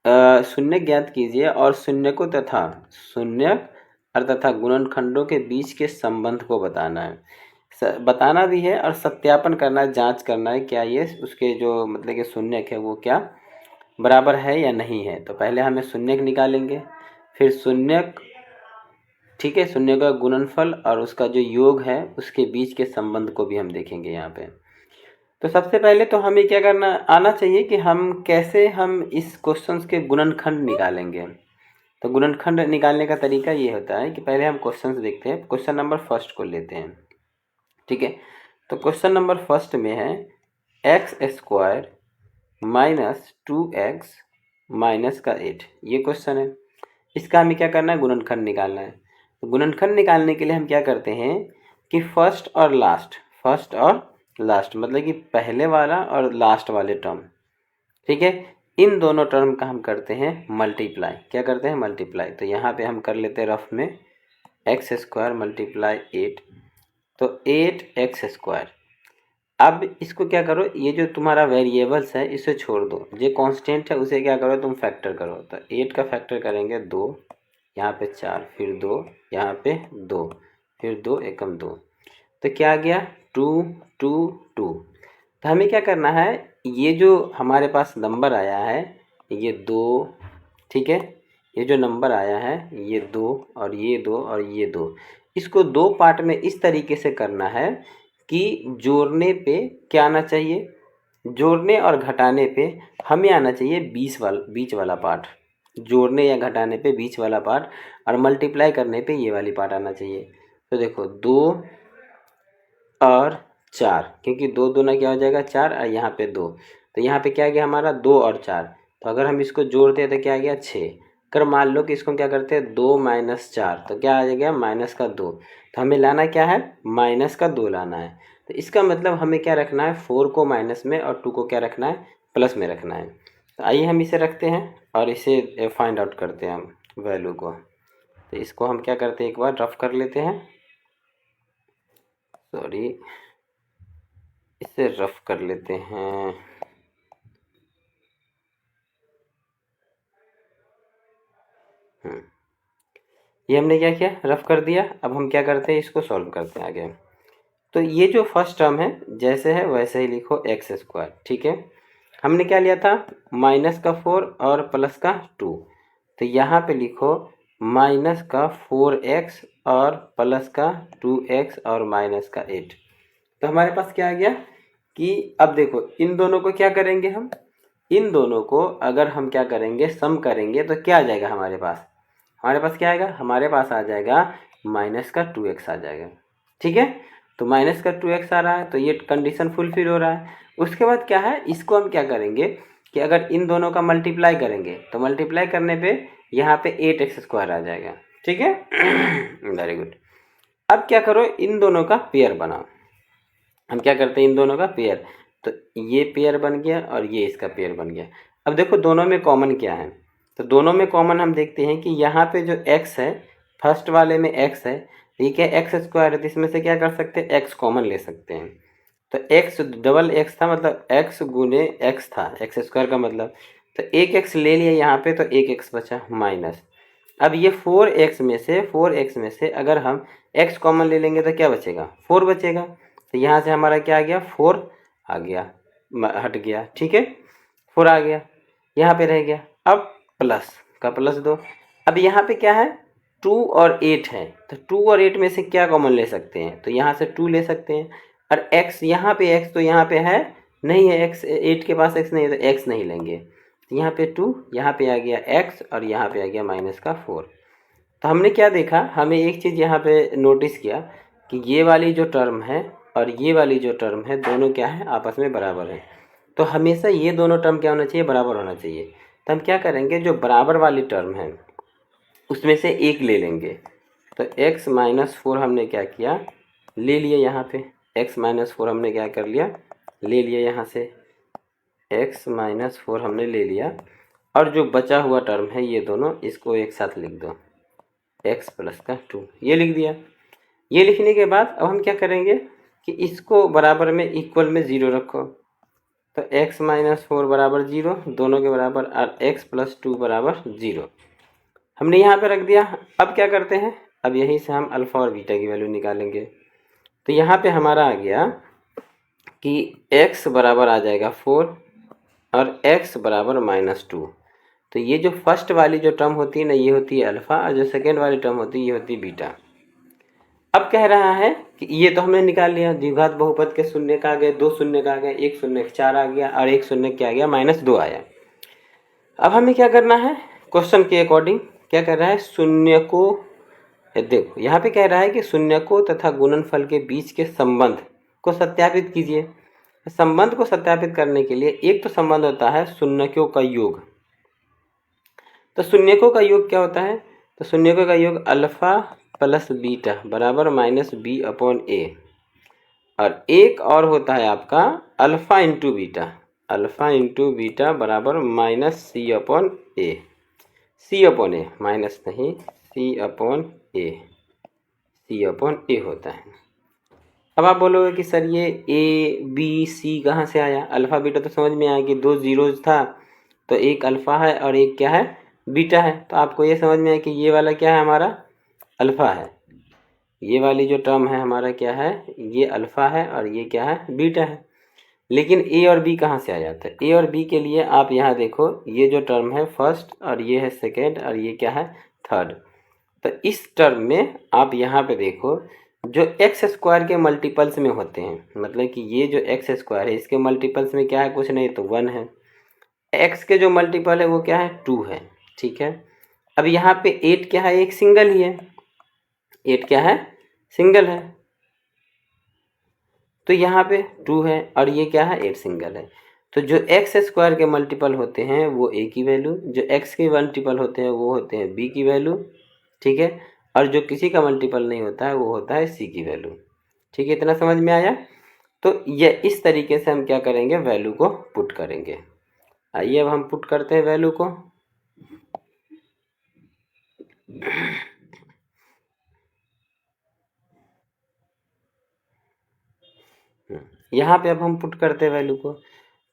शून्य ज्ञात कीजिए और शून्य को तथा शून्य और तथा गुणनखंडों के बीच के संबंध को बताना है। बताना भी है और सत्यापन करना है, जांच करना है क्या ये उसके जो मतलब कि शून्यक है वो क्या बराबर है या नहीं है। तो पहले हमें शून्यक निकालेंगे, फिर शून्यक, ठीक है, शून्य का गुणनफल और उसका जो योग है उसके बीच के संबंध को भी हम देखेंगे यहाँ पे। तो सबसे पहले तो हमें क्या करना आना चाहिए कि हम कैसे हम इस क्वेश्चंस के गुणनखंड निकालेंगे। तो गुणनखंड निकालने का तरीका ये होता है कि पहले हम क्वेश्चंस देखते हैं। क्वेश्चन नंबर फर्स्ट को लेते हैं, ठीक है। तो क्वेश्चन नंबर फर्स्ट में है x square minus 2x minus का 8, ये क्वेश्चन है। इसका हमें क्या करना है, गुणनखंड निकालना है। तो गुणनखंड निकालने के लिए हम क्या करते हैं कि फर्स्ट और लास्ट मतलब कि पहले वाला और लास्ट वाले टर्म, ठीक है, इन दोनों टर्म का हम करते हैं मल्टीप्लाई। क्या करते हैं, मल्टीप्लाई। तो यहाँ पे हम कर लेते हैं रफ में एक्स स्क्वायर मल्टीप्लाई 8, तो 8x²। अब इसको क्या करो, ये जो तुम्हारा वेरिएबल्स है इसे छोड़ दो, ये कांस्टेंट है उसे क्या करो तुम फैक्टर करो। तो 8 का फैक्टर करेंगे 2, यहाँ पे 4, फिर 2, यहाँ पे 2, फिर 2 एकम 2, तो क्या आ गया 2 2 2। तो हमें क्या करना है, ये जो हमारे पास नंबर आया है ये 2, ठीक है, ये जो नंबर आया है ये 2 और ये 2 और ये 2, इसको दो पार्ट में इस तरीके से करना है कि जोड़ने पे क्या आना चाहिए, जोड़ने और घटाने पे हमें आना चाहिए बीच वाला पार्ट, जोड़ने या घटाने पे बीच वाला पार्ट, और मल्टीप्लाई करने पे ये वाली पार्ट आना चाहिए। तो देखो 2 और 4, क्योंकि 2 दूना क्या हो जाएगा 4 और यहाँ पे 2, तो यहाँ पे क्या आ गया हमारा 2 और 4। तो अगर हम इसको जोड़ते हैं तो क्या आ गया 6। अगर मान लो कि इसको क्या करते हैं 2 माइनस 4, तो क्या आ जाएगा माइनस का 2। तो हमें लाना क्या है, माइनस का 2 लाना है। तो इसका मतलब हमें क्या रखना है, 4 को माइनस में और 2 को क्या रखना है, प्लस में रखना है। तो आइए हम इसे रखते हैं और इसे फाइंड आउट करते हैं हम वैल्यू को। तो इसको हम क्या करते हैं, एक बार रफ कर लेते हैं, सॉरी इसे रफ कर लेते हैं। ये हमने क्या किया, रफ कर दिया। अब हम क्या करते हैं, इसको सॉल्व करते हैं आगे। तो ये जो फर्स्ट टर्म है जैसे है वैसे ही लिखो x², ठीक है। हमने क्या लिया था, माइनस का 4 और प्लस का 2, तो यहाँ पे लिखो माइनस का 4x और प्लस का 2x और माइनस का 8। तो हमारे पास क्या आ गया कि अब देखो इन दोनों को क्या करेंगे हम, इन दोनों को अगर हम क्या करेंगे सम करेंगे तो क्या आ जाएगा हमारे पास, हमारे पास क्या आएगा, हमारे पास आ जाएगा माइनस का 2x आ जाएगा, ठीक है। तो माइनस का 2x आ रहा है तो ये कंडीशन फुलफिल हो रहा है। उसके बाद क्या है, इसको हम क्या करेंगे कि अगर इन दोनों का मल्टीप्लाई करेंगे तो मल्टीप्लाई करने पे यहाँ पे 8x² आ जाएगा, ठीक है। Very good. अब क्या करो, इन दोनों का पेयर बनाओ। हम क्या करते हैं, इन दोनों का पेयर, तो ये पेयर बन गया और ये इसका पेयर बन गया। अब देखो दोनों में कॉमन क्या है, तो दोनों में कॉमन हम देखते हैं कि यहाँ पे जो x है, फर्स्ट वाले में x है, ठीक है, x² है, तो इसमें से क्या कर सकते हैं, x कॉमन ले सकते हैं। तो x डबल x था, मतलब x गुने x था, x² का मतलब, तो एक x ले लिया यहाँ पे तो एक x बचा माइनस। अब ये 4x में से अगर हम x कॉमन ले लेंगे तो क्या बचेगा, 4 बचेगा। तो यहाँ से हमारा क्या आ गया, 4 आ गया, हट गया, ठीक है, 4 आ गया, यहाँ पे रह गया। अब प्लस का प्लस 2। अब यहाँ पे क्या है, 2 और 8 है, तो 2 और 8 में से क्या कॉमन ले सकते हैं, तो यहाँ से 2 ले सकते हैं। और x यहाँ पे, x तो यहाँ पे है नहीं है, x 8 के पास x नहीं है तो x नहीं लेंगे। तो यहाँ पे 2, यहाँ पे आ गया x और यहाँ पे आ गया माइनस का 4। तो हमने क्या देखा, हमें एक चीज़ यहाँ पे नोटिस किया कि ये वाली जो टर्म है और ये वाली जो टर्म है दोनों क्या है, आपस में बराबर है। तो हमेशा ये दोनों टर्म क्या होना चाहिए, बराबर होना चाहिए। तो हम क्या करेंगे, जो बराबर वाली टर्म है उसमें से एक ले लेंगे। तो x माइनस 4 हमने क्या किया, ले लिया, यहाँ पे x माइनस 4 हमने क्या कर लिया, ले लिया, यहाँ से x माइनस 4 हमने ले लिया। और जो बचा हुआ टर्म है ये दोनों, इसको एक साथ लिख दो, x प्लस का 2, ये लिख दिया। ये लिखने के बाद अब हम क्या करेंगे कि इसको बराबर में इक्वल में 0 रखो, तो x माइनस 4 बराबर 0, दोनों के बराबर, और x प्लस 2 बराबर 0 हमने यहाँ पे रख दिया। अब क्या करते हैं, अब यहीं से हम अल्फ़ा और बीटा की वैल्यू निकालेंगे। तो यहाँ पे हमारा आ गया कि x बराबर आ जाएगा 4 और x बराबर -2। तो ये जो फर्स्ट वाली जो टर्म होती है ना, ये होती है अल्फ़ा, और जो सेकेंड वाली टर्म होती है ये होती है बीटा। अब कह रहा है कि ये तो हमने निकाल लिया, द्विघात बहुपद के शून्य का आ गए, 2 शून्य का आ गया, 1 शून्य 4 आ गया, और 1 शून्य क्या आ गया, -2 आया। अब हमें क्या करना है, क्वेश्चन के अकॉर्डिंग क्या कर रहा है, शून्य को, देखो यहाँ पे कह रहा है कि शून्य को तथा गुणनफल के बीच के संबंध को सत्यापित कीजिए। संबंध को सत्यापित करने के लिए एक तो संबंध होता है शून्यकों का योग। तो शून्यकों का योग क्या होता है, तो शून्यकों का योग अल्फा प्लस बीटा बराबर -b/a, और एक और होता है आपका alpha into beta, alpha into beta बराबर -c/a, c/a, माइनस नहीं, c/a होता है। अब आप बोलोगे कि सर ये ए बी सी कहाँ से आया, अल्फ़ा बीटा तो समझ में आया कि 2 जीरोज था, तो एक अल्फ़ा है और एक क्या है, बीटा है। तो आपको ये समझ में आया कि ये वाला क्या है, हमारा अल्फ़ा है, ये वाली जो टर्म है हमारा क्या है, ये अल्फ़ा है, और ये क्या है, बीटा है। लेकिन ए और बी कहाँ से आ जाता है, ए और बी के लिए आप यहाँ देखो, ये जो टर्म है फर्स्ट, और ये है सेकेंड, और ये क्या है, थर्ड। तो इस टर्म में आप यहाँ पे देखो, जो एक्स स्क्वायर के मल्टीपल्स में होते हैं, मतलब कि ये जो एक्स स्क्वायर है इसके मल्टीपल्स में क्या है, कुछ नहीं तो 1 है। एक्स के जो मल्टीपल है वो क्या है, 2 है, ठीक है। अब यहाँ पे 8 क्या है, एक सिंगल ही है, 8 क्या है, सिंगल है। तो यहाँ पे 2 है और ये क्या है, 8 सिंगल है। तो जो एक्स स्क्वायर के मल्टीपल होते हैं वो ए की वैल्यू, जो एक्स के मल्टीपल होते हैं वो होते हैं बी की वैल्यू, ठीक है। और जो किसी का मल्टीपल नहीं होता है वो होता है सी की वैल्यू, ठीक है। इतना समझ में आया। तो ये इस तरीके से हम क्या करेंगे, वैल्यू को पुट करेंगे। आइए अब हम पुट करते हैं वैल्यू को। यहाँ पे अब हम पुट करते हैं वैल्यू को।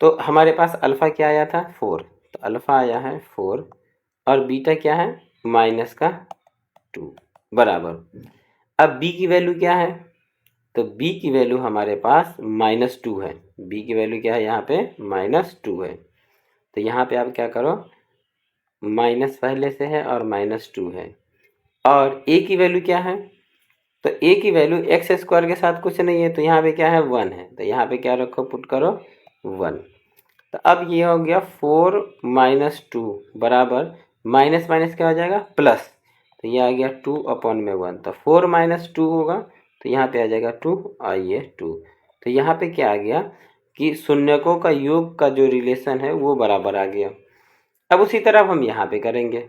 तो हमारे पास अल्फ़ा क्या आया था, 4, तो अल्फ़ा आया है 4, और बीटा क्या है, -2 बराबर। अब बी की वैल्यू क्या है, तो बी की वैल्यू हमारे पास -2 है, बी की वैल्यू क्या है यहाँ पे, -2 है। तो यहाँ पे आप क्या करो, माइनस पहले से है और -2 है। और ए की वैल्यू क्या है, तो ए की वैल्यू एक्स स्क्वायर के साथ कुछ नहीं है, तो यहाँ पे क्या है, 1 है। तो यहाँ पे क्या रखो, पुट करो 1। तो अब ये हो गया 4 - 2 बराबर, माइनस माइनस क्या हो जाएगा, प्लस। तो ये आ गया 2/1। तो 4 - 2 होगा, तो यहाँ पे आ जाएगा 2, और ये 2। तो यहाँ पे क्या आ गया कि शून्यकों का योग का जो रिलेशन है वो बराबर आ गया। अब उसी तरह हम यहाँ पे करेंगे।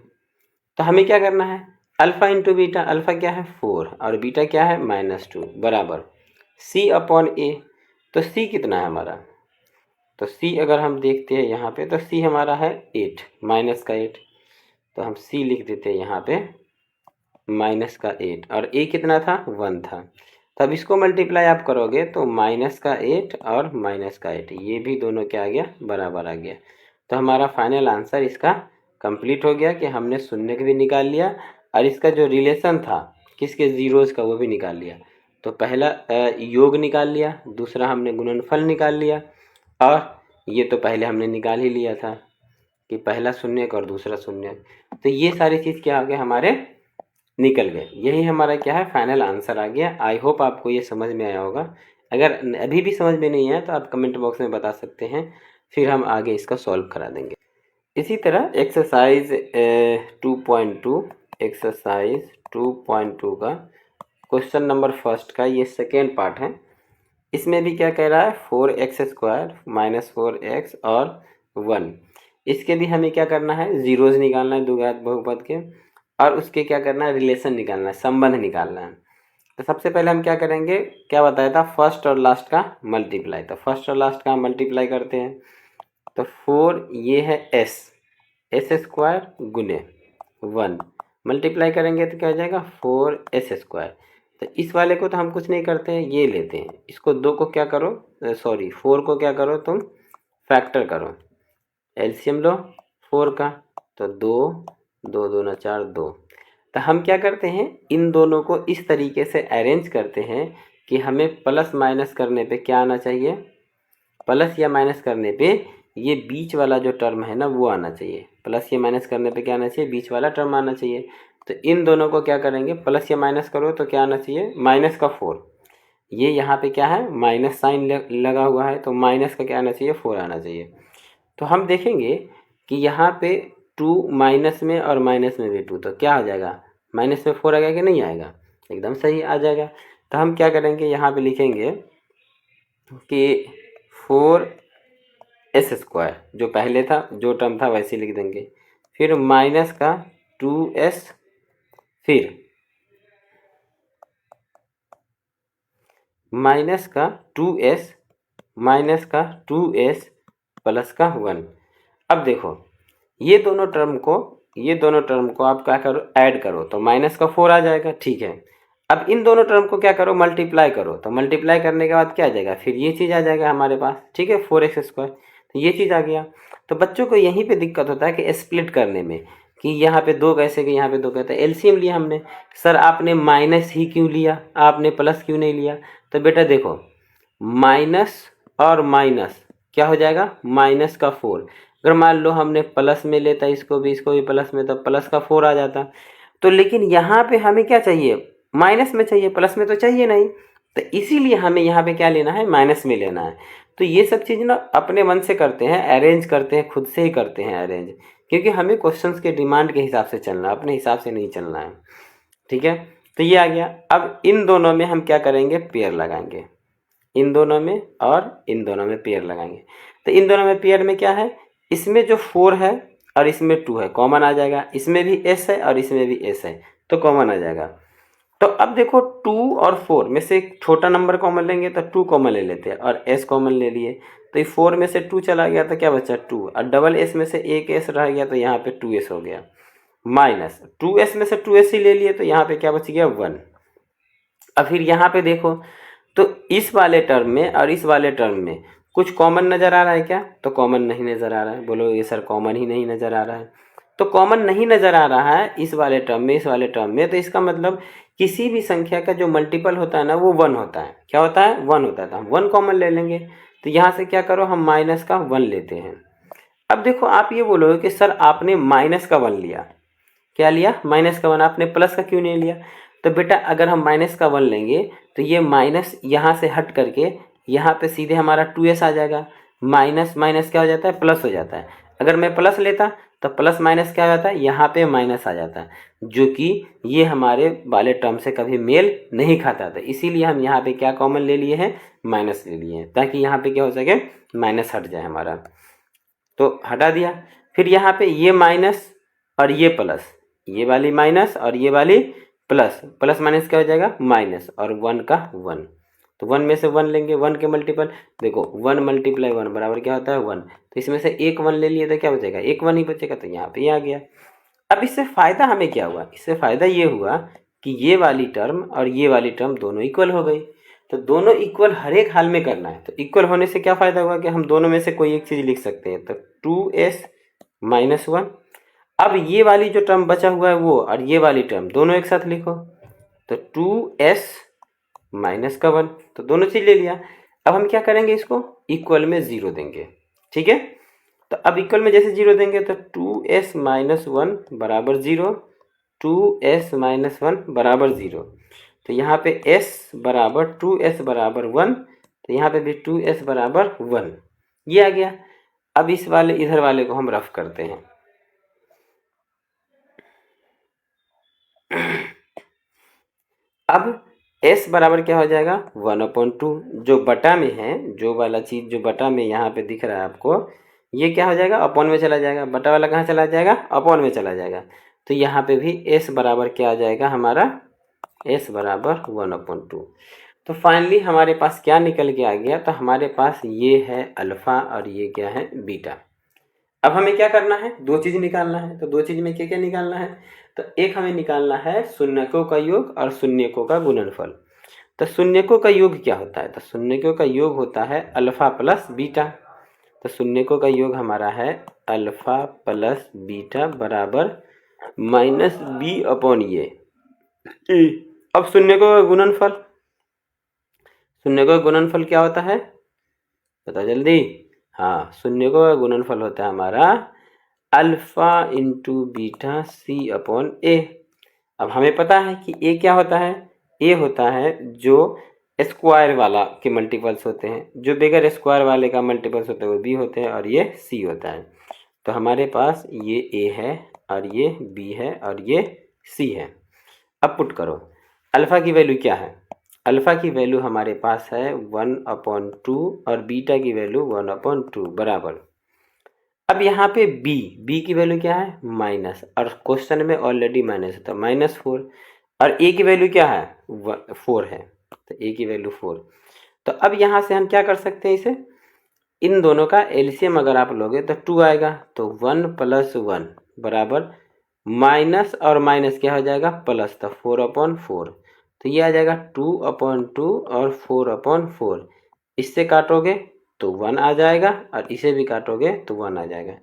तो हमें क्या करना है, अल्फ़ा इंटू बीटा, अल्फ़ा क्या है 4 और बीटा क्या है -2 बराबर c/a। तो c कितना है हमारा, तो c अगर हम देखते हैं यहाँ पे, तो c हमारा है 8, माइनस का 8। तो हम c लिख देते हैं यहाँ पे -8, और a कितना था, 1 था। तब इसको मल्टीप्लाई आप करोगे तो -8 और -8, ये भी दोनों क्या आ गया, बराबर आ गया। तो हमारा फाइनल आंसर इसका कंप्लीट हो गया कि हमने शून्य भी निकाल लिया, और इसका जो रिलेशन था किसके, जीरोज़ का, वो भी निकाल लिया। तो पहला योग निकाल लिया, दूसरा हमने गुणनफल निकाल लिया, और ये तो पहले हमने निकाल ही लिया था कि पहला शून्य और दूसरा शून्य। तो ये सारी चीज़ क्या हो गया, हमारे निकल गए। यही हमारा क्या है, फाइनल आंसर आ गया। आई होप आपको ये समझ में आया होगा। अगर अभी भी समझ में नहीं आया तो आप कमेंट बॉक्स में बता सकते हैं, फिर हम आगे इसका सॉल्व करा देंगे। इसी तरह एक्सरसाइज 2.2, एक्सरसाइज 2.2 का क्वेश्चन नंबर फर्स्ट का ये सेकेंड पार्ट है। इसमें भी क्या कह रहा है, 4x² -4x और 1। इसके भी हमें क्या करना है, जीरोज निकालना है द्विघात बहुपद के, और उसके क्या करना है, रिलेशन निकालना है, संबंध निकालना है। तो सबसे पहले हम क्या करेंगे, क्या बताया था, फर्स्ट और लास्ट का मल्टीप्लाई। तो फर्स्ट और लास्ट का हम मल्टीप्लाई करते हैं। तो 4 ये है s² गुने 1 मल्टीप्लाई करेंगे तो क्या हो जाएगा, 4s²। तो इस वाले को तो हम कुछ नहीं करते हैं, ये लेते हैं, इसको 2 को क्या करो, सॉरी 4 को क्या करो तुम फैक्टर करो, एलसीएम लो 4 का, तो 2 2 दूना 4 2। तो हम क्या करते हैं, इन दोनों को इस तरीके से अरेंज करते हैं कि हमें प्लस माइनस करने पे क्या आना चाहिए, प्लस या माइनस करने पे ये बीच वाला जो टर्म है ना वो आना चाहिए। प्लस या माइनस करने पे क्या आना चाहिए, बीच वाला टर्म आना चाहिए। तो इन दोनों को क्या करेंगे, प्लस या माइनस करो तो क्या आना चाहिए, माइनस का 4। ये यहाँ पे क्या है, माइनस साइन लगा हुआ है, तो माइनस का क्या आना चाहिए, 4 आना चाहिए। तो हम देखेंगे कि यहाँ पे 2 माइनस में और माइनस में भी 2, तो क्या आ जाएगा, माइनस में 4 आएगा कि नहीं आएगा, एकदम सही आ जाएगा। तो हम क्या करेंगे, यहाँ पे लिखेंगे कि 4s², जो पहले था जो टर्म था वैसे लिख देंगे, फिर माइनस का 2s, फिर माइनस का 2s, माइनस का 2s प्लस का 1। अब देखो ये दोनों टर्म को आप क्या करो, ऐड करो, तो माइनस का 4 आ जाएगा, ठीक है। अब इन दोनों टर्म को क्या करो, मल्टीप्लाई करो, तो मल्टीप्लाई करने के बाद क्या आ जाएगा, फिर ये चीज़ आ जाएगा हमारे पास, ठीक है, 4x², तो ये चीज़ आ गया। तो बच्चों को यहीं पे दिक्कत होता है कि स्प्लिट करने में, कि यहाँ पे 2 कैसे कि यहाँ पे 2 कहते हैं, एलसीएम लिया हमने, सर आपने माइनस ही क्यों लिया, आपने प्लस क्यों नहीं लिया। तो बेटा देखो, माइनस और माइनस क्या हो जाएगा, माइनस का 4। अगर मान लो हमने प्लस में लेता इसको भी प्लस में, तो प्लस का 4 आ जाता। तो लेकिन यहाँ पे हमें क्या चाहिए, माइनस में चाहिए, प्लस में तो चाहिए नहीं। तो इसीलिए हमें यहाँ पे क्या लेना है, माइनस में लेना है। तो ये सब चीज़ ना अपने मन से करते हैं, अरेंज करते हैं, खुद से ही करते हैं अरेंज, क्योंकि हमें क्वेश्चंस के डिमांड के हिसाब से चलना है, अपने हिसाब से नहीं चलना है, ठीक है। तो ये आ गया। अब इन दोनों में हम क्या करेंगे, पेयर लगाएंगे, इन दोनों में और इन दोनों में पेयर लगाएंगे। तो इन दोनों में पेयर में क्या है, इसमें जो 4 है और इसमें 2 है, कॉमन आ जाएगा, इसमें भी s है और इसमें भी s है, तो कॉमन आ जाएगा। तो अब देखो 2 और 4 में से एक छोटा नंबर कॉमन लेंगे, तो 2 कॉमन ले लेते हैं और s कॉमन ले लिए, तो ये 4 में से 2 चला गया तो क्या बचा 2, और डबल s में से एक s रह गया तो यहाँ पे 2s हो गया, माइनस 2s में से 2s ही ले लिए तो यहाँ पे क्या बच गया 1। अब फिर यहाँ पे देखो, तो इस वाले टर्म में और इस वाले टर्म में कुछ कॉमन नज़र आ रहा है क्या, तो कॉमन नहीं नज़र आ रहा है, बोलो ये सर कॉमन ही नहीं नज़र आ रहा है। तो कॉमन नहीं नज़र आ रहा है इस वाले टर्म में, इस वाले टर्म में, तो इसका मतलब किसी भी संख्या का जो मल्टीपल होता है ना वो 1 होता है, क्या होता है, 1 होता है। तो हम 1 कॉमन ले लेंगे, तो यहाँ से क्या करो, हम माइनस का 1 लेते हैं। अब देखो आप ये बोलोगे कि सर आपने माइनस का 1 लिया, क्या लिया, माइनस का 1, आपने प्लस का क्यों नहीं लिया। तो बेटा अगर हम माइनस का 1 लेंगे तो ये माइनस यहाँ से हट करके यहाँ पे सीधे हमारा 2s आ जाएगा, माइनस माइनस क्या हो जाता है, प्लस हो जाता है। अगर मैं प्लस लेता तो प्लस माइनस क्या हो जाता है, यहाँ पे माइनस आ जाता है, जो कि ये हमारे वाले टर्म से कभी मेल नहीं खाता था। इसीलिए हम यहाँ पे क्या कॉमन ले लिए हैं, माइनस ले लिए हैं, ताकि यहाँ पे क्या हो सके, माइनस हट जाए हमारा। तो हटा दिया, फिर यहाँ पे ये माइनस और ये प्लस, ये वाली माइनस और ये वाली प्लस, प्लस माइनस क्या हो जाएगा, माइनस, और 1 का 1, तो 1 में से 1 लेंगे, 1 के मल्टीपल, देखो 1 × 1 बराबर क्या होता है 1, तो इसमें से एक 1 ले लिए तो क्या बचेगा, एक 1 ही बचेगा, तो यहाँ पे ये आ गया। अब इससे फ़ायदा हमें क्या हुआ, इससे फ़ायदा ये हुआ कि ये वाली टर्म और ये वाली टर्म दोनों इक्वल हो गई। तो दोनों इक्वल हर एक हाल में करना है, तो इक्वल होने से क्या फ़ायदा हुआ कि हम दोनों में से कोई एक चीज़ लिख सकते हैं, तो 2s - 1। अब ये वाली जो टर्म बचा हुआ है वो और ये वाली टर्म दोनों एक साथ लिखो, तो 2s - 1, तो दोनों चीज़ ले लिया। अब हम क्या करेंगे, इसको इक्वल में 0 देंगे, ठीक है। तो अब इक्वल में जैसे 0 देंगे तो 2s - 1 बराबर 0, 2s - 1 बराबर 0, तो यहाँ पे s बराबर 2s बराबर 1, तो यहाँ पे भी 2s बराबर 1, ये आ गया। अब इस वाले इधर वाले को हम रफ करते हैं। अब s बराबर क्या हो जाएगा 1/2, जो बटा में है, जो वाला चीज़ जो बटा में यहाँ पे दिख रहा है आपको, ये क्या हो जाएगा, अपॉन में चला जाएगा, बटा वाला कहाँ चला जाएगा, अपॉन में चला जाएगा। तो यहाँ पे भी s बराबर क्या आ जाएगा हमारा, s बराबर 1/2। तो फाइनली हमारे पास क्या निकल के आ गया, तो हमारे पास ये है अल्फ़ा और ये क्या है बीटा। अब हमें क्या करना है, 2 चीज़ निकालना है, तो 2 चीज़ में क्या क्या निकालना है, तो एक हमें निकालना है शून्यकों का योग और शून्यकों का गुणनफल। तो शून्यकों का योग क्या होता है, तो शून्यकों का योग होता है अल्फ़ा प्लस बीटा। तो शून्यकों का योग हमारा है अल्फा प्लस बीटा बराबर माइनस बी अपॉन ये ए। अब शून्यकों का गुणनफल, शून्यकों का गुणनफल क्या होता है बताओ जल्दी। हाँ, शून्यकों का गुणनफल होता है हमारा अल्फा इंटू बीटा सी अपॉन ए। अब हमें पता है कि ए क्या होता है, ए होता है जो स्क्वायर वाला के मल्टीपल्स होते हैं, जो बगैर स्क्वायर वाले का मल्टीपल्स होते हैं वो बी होते हैं, और ये सी होता है। तो हमारे पास ये ए है और ये बी है और ये सी है। अब पुट करो, अल्फ़ा की वैल्यू क्या है, अल्फ़ा की वैल्यू हमारे पास है 1/2 और बीटा की वैल्यू 1/2 बराबर। अब यहाँ पे बी की वैल्यू क्या है माइनस, और क्वेश्चन में ऑलरेडी माइनस है तो -4, और ए की वैल्यू क्या है 4 है, तो ए की वैल्यू 4। तो अब यहाँ से हम क्या कर सकते हैं, इसे इन दोनों का एलसीएम अगर आप लोगे तो 2 आएगा, तो 1 + 1 बराबर माइनस और माइनस क्या हो जाएगा प्लस, तो 4/4। तो ये आ जाएगा 2/2 और 4/4। इससे काटोगे तो 1 आ जाएगा और इसे भी काटोगे तो 1 आ जाएगा।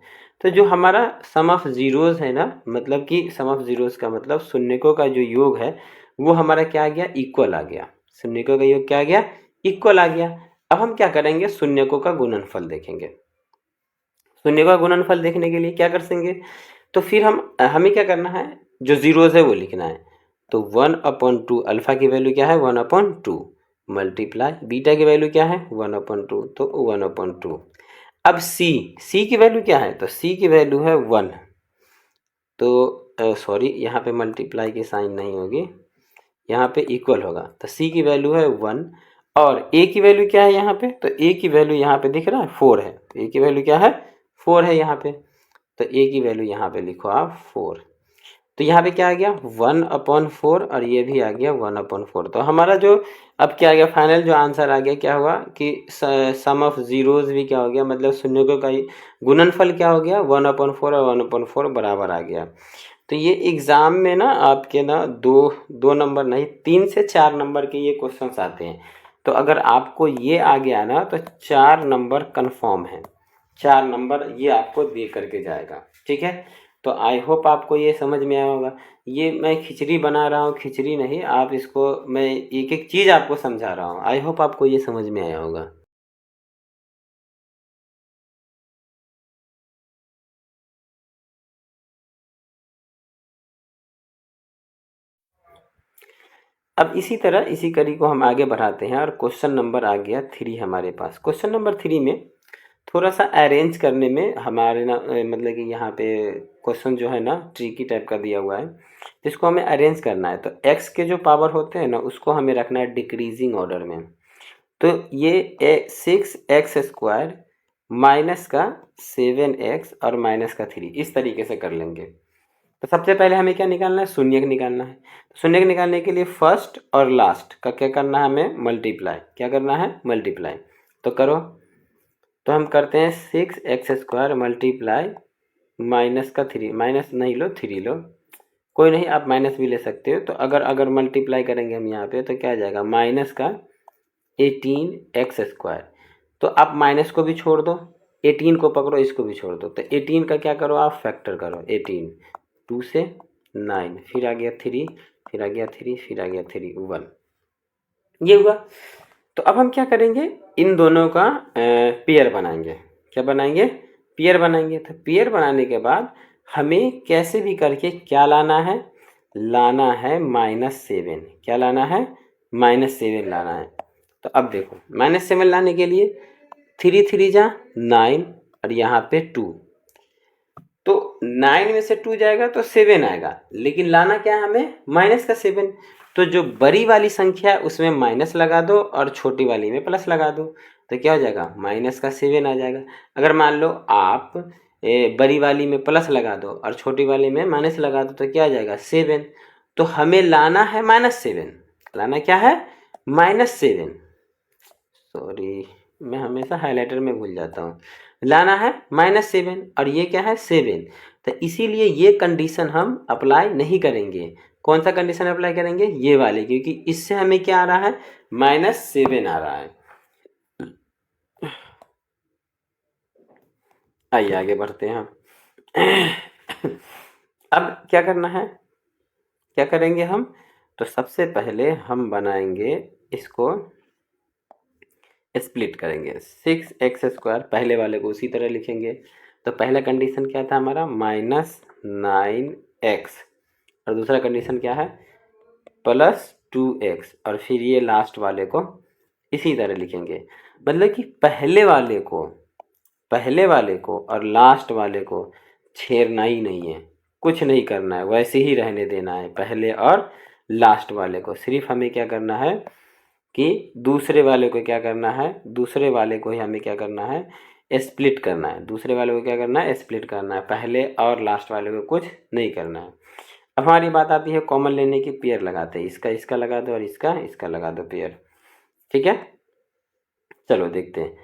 तो जो हमारा सम ऑफ जीरोज़ है ना, मतलब कि सम ऑफ जीरोज़ का मतलब शून्यकों का जो योग है वो हमारा क्या आ गया इक्वल आ गया। शून्यकों का योग क्या आ गया इक्वल आ गया। अब हम क्या करेंगे शून्यकों का गुणनफल देखेंगे। शून्यकों का गुणनफल देखने के लिए क्या कर सकेंगे, तो फिर हमें क्या करना है जो जीरोज़ है वो लिखना है। तो 1/2 अल्फ़ा की वैल्यू क्या है 1/2 मल्टीप्लाई बीटा की वैल्यू क्या है 1/2, तो 1/2। अब सी की वैल्यू क्या है, तो सी की वैल्यू है 1। तो सॉरी यहाँ पे मल्टीप्लाई की साइन नहीं होगी, यहाँ पे इक्वल होगा। तो सी की वैल्यू है 1 और ए की वैल्यू क्या है यहाँ पे, तो ए की वैल्यू यहाँ पे दिख रहा है 4 है, तो ए की वैल्यू क्या है 4 है यहाँ पे। तो ए की वैल्यू यहाँ पे लिखो आप 4। तो यहाँ पे क्या आ गया 1/4 और ये भी आ गया 1/4। तो हमारा जो अब क्या आ गया फाइनल जो आंसर आ गया क्या हुआ कि सम ऑफ जीरोज़ भी क्या हो गया, मतलब शून्यकों का गुणनफल क्या हो गया 1/4 और 1/4 बराबर आ गया। तो ये एग्ज़ाम में ना आपके ना दो नंबर नहीं 3 से 4 नंबर के ये क्वेश्चंस आते हैं। तो अगर आपको ये आ गया ना तो 4 नंबर कंफर्म है, 4 नंबर ये आपको दे करके जाएगा। ठीक है, तो आई होप आपको ये समझ में आया होगा। ये मैं खिचड़ी बना रहा हूँ, खिचड़ी नहीं, आप इसको मैं एक एक चीज़ आपको समझा रहा हूँ। आई होप आपको ये समझ में आया होगा। अब इसी तरह इसी कड़ी को हम आगे बढ़ाते हैं और क्वेश्चन नंबर आ गया 3 हमारे पास। क्वेश्चन नंबर 3 में थोड़ा सा अरेंज करने में हमारे ना मतलब कि यहाँ पे क्वेश्चन जो है ना ट्रिकी टाइप का दिया हुआ है, जिसको हमें अरेंज करना है। तो एक्स के जो पावर होते हैं ना उसको हमें रखना है डिक्रीजिंग ऑर्डर में। तो ये 6x² माइनस का 7x और माइनस का 3 इस तरीके से कर लेंगे। तो सबसे पहले हमें क्या निकालना है शून्यक निकालना है। तो शून्यक निकालने के लिए फर्स्ट और लास्ट का क्या करना है हमें मल्टीप्लाई, क्या करना है मल्टीप्लाई। तो करो, तो हम करते हैं 6x² मल्टीप्लाई माइनस का 3, माइनस नहीं लो 3 लो, कोई नहीं आप माइनस भी ले सकते हो। तो अगर मल्टीप्लाई करेंगे हम यहाँ पे तो क्या आ जाएगा माइनस का 18x²। तो आप माइनस को भी छोड़ दो, 18 को पकड़ो, इसको भी छोड़ दो। तो 18 का क्या करो आप फैक्टर करो, 18 2 से 9, फिर आ गया 3, फिर आ गया 3, फिर आ गया 3 1, ये हुआ। तो अब हम क्या करेंगे इन दोनों का पेयर बनाएंगे। क्या बनाएंगे पेयर बनाएंगे। तो पेयर बनाने के बाद हमें कैसे भी करके क्या लाना है -7। क्या लाना है -7 लाना है। तो अब देखो -7 लाने के लिए 3 3 जा 9 और यहाँ पे 2, तो 9 में से 2 जाएगा तो 7 आएगा, लेकिन लाना क्या है हमें -7। तो जो बड़ी वाली संख्या है उसमें माइनस लगा दो और छोटी वाली में प्लस लगा दो, तो क्या हो जाएगा -7 आ जाएगा। अगर मान लो आप बड़ी वाली में प्लस लगा दो और छोटी वाली में माइनस लगा दो तो क्या आ जाएगा 7। तो हमें लाना है -7, लाना क्या है -7। सॉरी मैं हमेशा हाइलाइटर में भूल जाता हूँ। लाना है -7 और ये क्या है 7। तो इसीलिए ये कंडीशन हम अप्लाई नहीं करेंगे। कौन सा कंडीशन अप्लाई करेंगे ये वाले, क्योंकि इससे हमें क्या आ रहा है -7 आ रहा है। आइए आगे बढ़ते हैं हम। अब क्या करना है, क्या करेंगे हम, तो सबसे पहले हम बनाएंगे इसको, स्प्लिट करेंगे। 6x² पहले वाले को उसी तरह लिखेंगे। तो पहला कंडीशन क्या था हमारा, -9x, और दूसरा कंडीशन क्या है, +2x, और फिर ये लास्ट वाले को इसी तरह लिखेंगे। मतलब कि पहले वाले को और लास्ट वाले को छेड़ना ही नहीं है, कुछ नहीं करना है, वैसे ही रहने देना है पहले और लास्ट वाले को। सिर्फ हमें क्या करना है कि दूसरे वाले को क्या करना है, दूसरे वाले को ही हमें क्या करना है, स्प्लिट करना है। दूसरे वाले को क्या करना है, स्प्लिट करना है, पहले और लास्ट वाले को कुछ नहीं करना है। अब हमारी बात आती है कॉमन लेने की, पेयर लगाते हैं, इसका इसका लगा दो और इसका इसका लगा दो पेयर। ठीक है, चलो देखते हैं।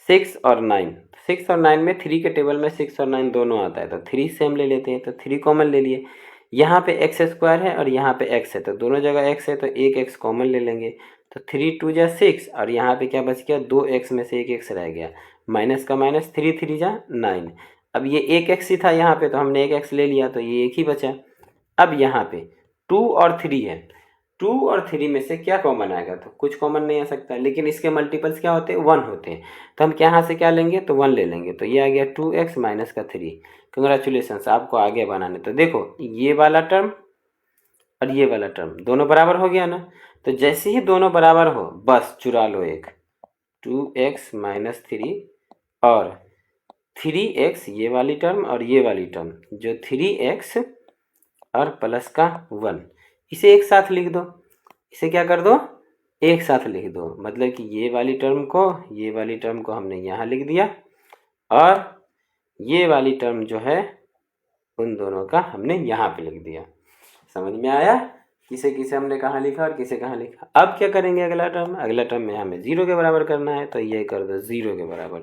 6 और 9, 6 और 9 में 3 के टेबल में 6 और 9 दोनों आता है, तो 3 से हम ले लेते हैं, तो 3 कॉमन ले लिए। यहाँ पे x² है और यहाँ पे x है, तो दोनों जगह x है, तो एक x कॉमन ले लेंगे। तो 3 × 2 = 6, और यहाँ पे क्या बच गया, 2x में से एक x रह गया, माइनस का माइनस, 3 × 3 = 9। अब ये एक x ही था यहाँ पे, तो हमने एक x ले लिया, तो ये एक ही बचा। अब यहाँ पे 2 और 3 है, 2 और 3 में से क्या कॉमन आएगा, तो कुछ कॉमन नहीं आ सकता, लेकिन इसके मल्टीपल्स क्या होते हैं, 1 होते हैं। तो हम यहाँ से क्या लेंगे, तो 1 ले लेंगे, तो ये आ गया 2x माइनस का 3। कंग्रेचुलेसन्स, आपको आगे बनाने। तो देखो ये वाला टर्म और ये वाला टर्म दोनों बराबर हो गया ना, तो जैसे ही दोनों बराबर हो बस चुरा लो एक, 2x माइनस 3 और 3x, ये वाली टर्म और ये वाली टर्म जो 3x और प्लस का 1, इसे एक साथ लिख दो। इसे क्या कर दो, एक साथ लिख दो, मतलब कि ये वाली टर्म को हमने यहाँ लिख दिया, और ये वाली टर्म जो है उन दोनों का हमने यहाँ पे लिख दिया। समझ में आया, किसे किसे हमने कहाँ लिखा और किसे कहाँ लिखा। अब क्या करेंगे, अगला टर्म में हमें 0 के बराबर करना है, तो ये कर दो 0 के बराबर।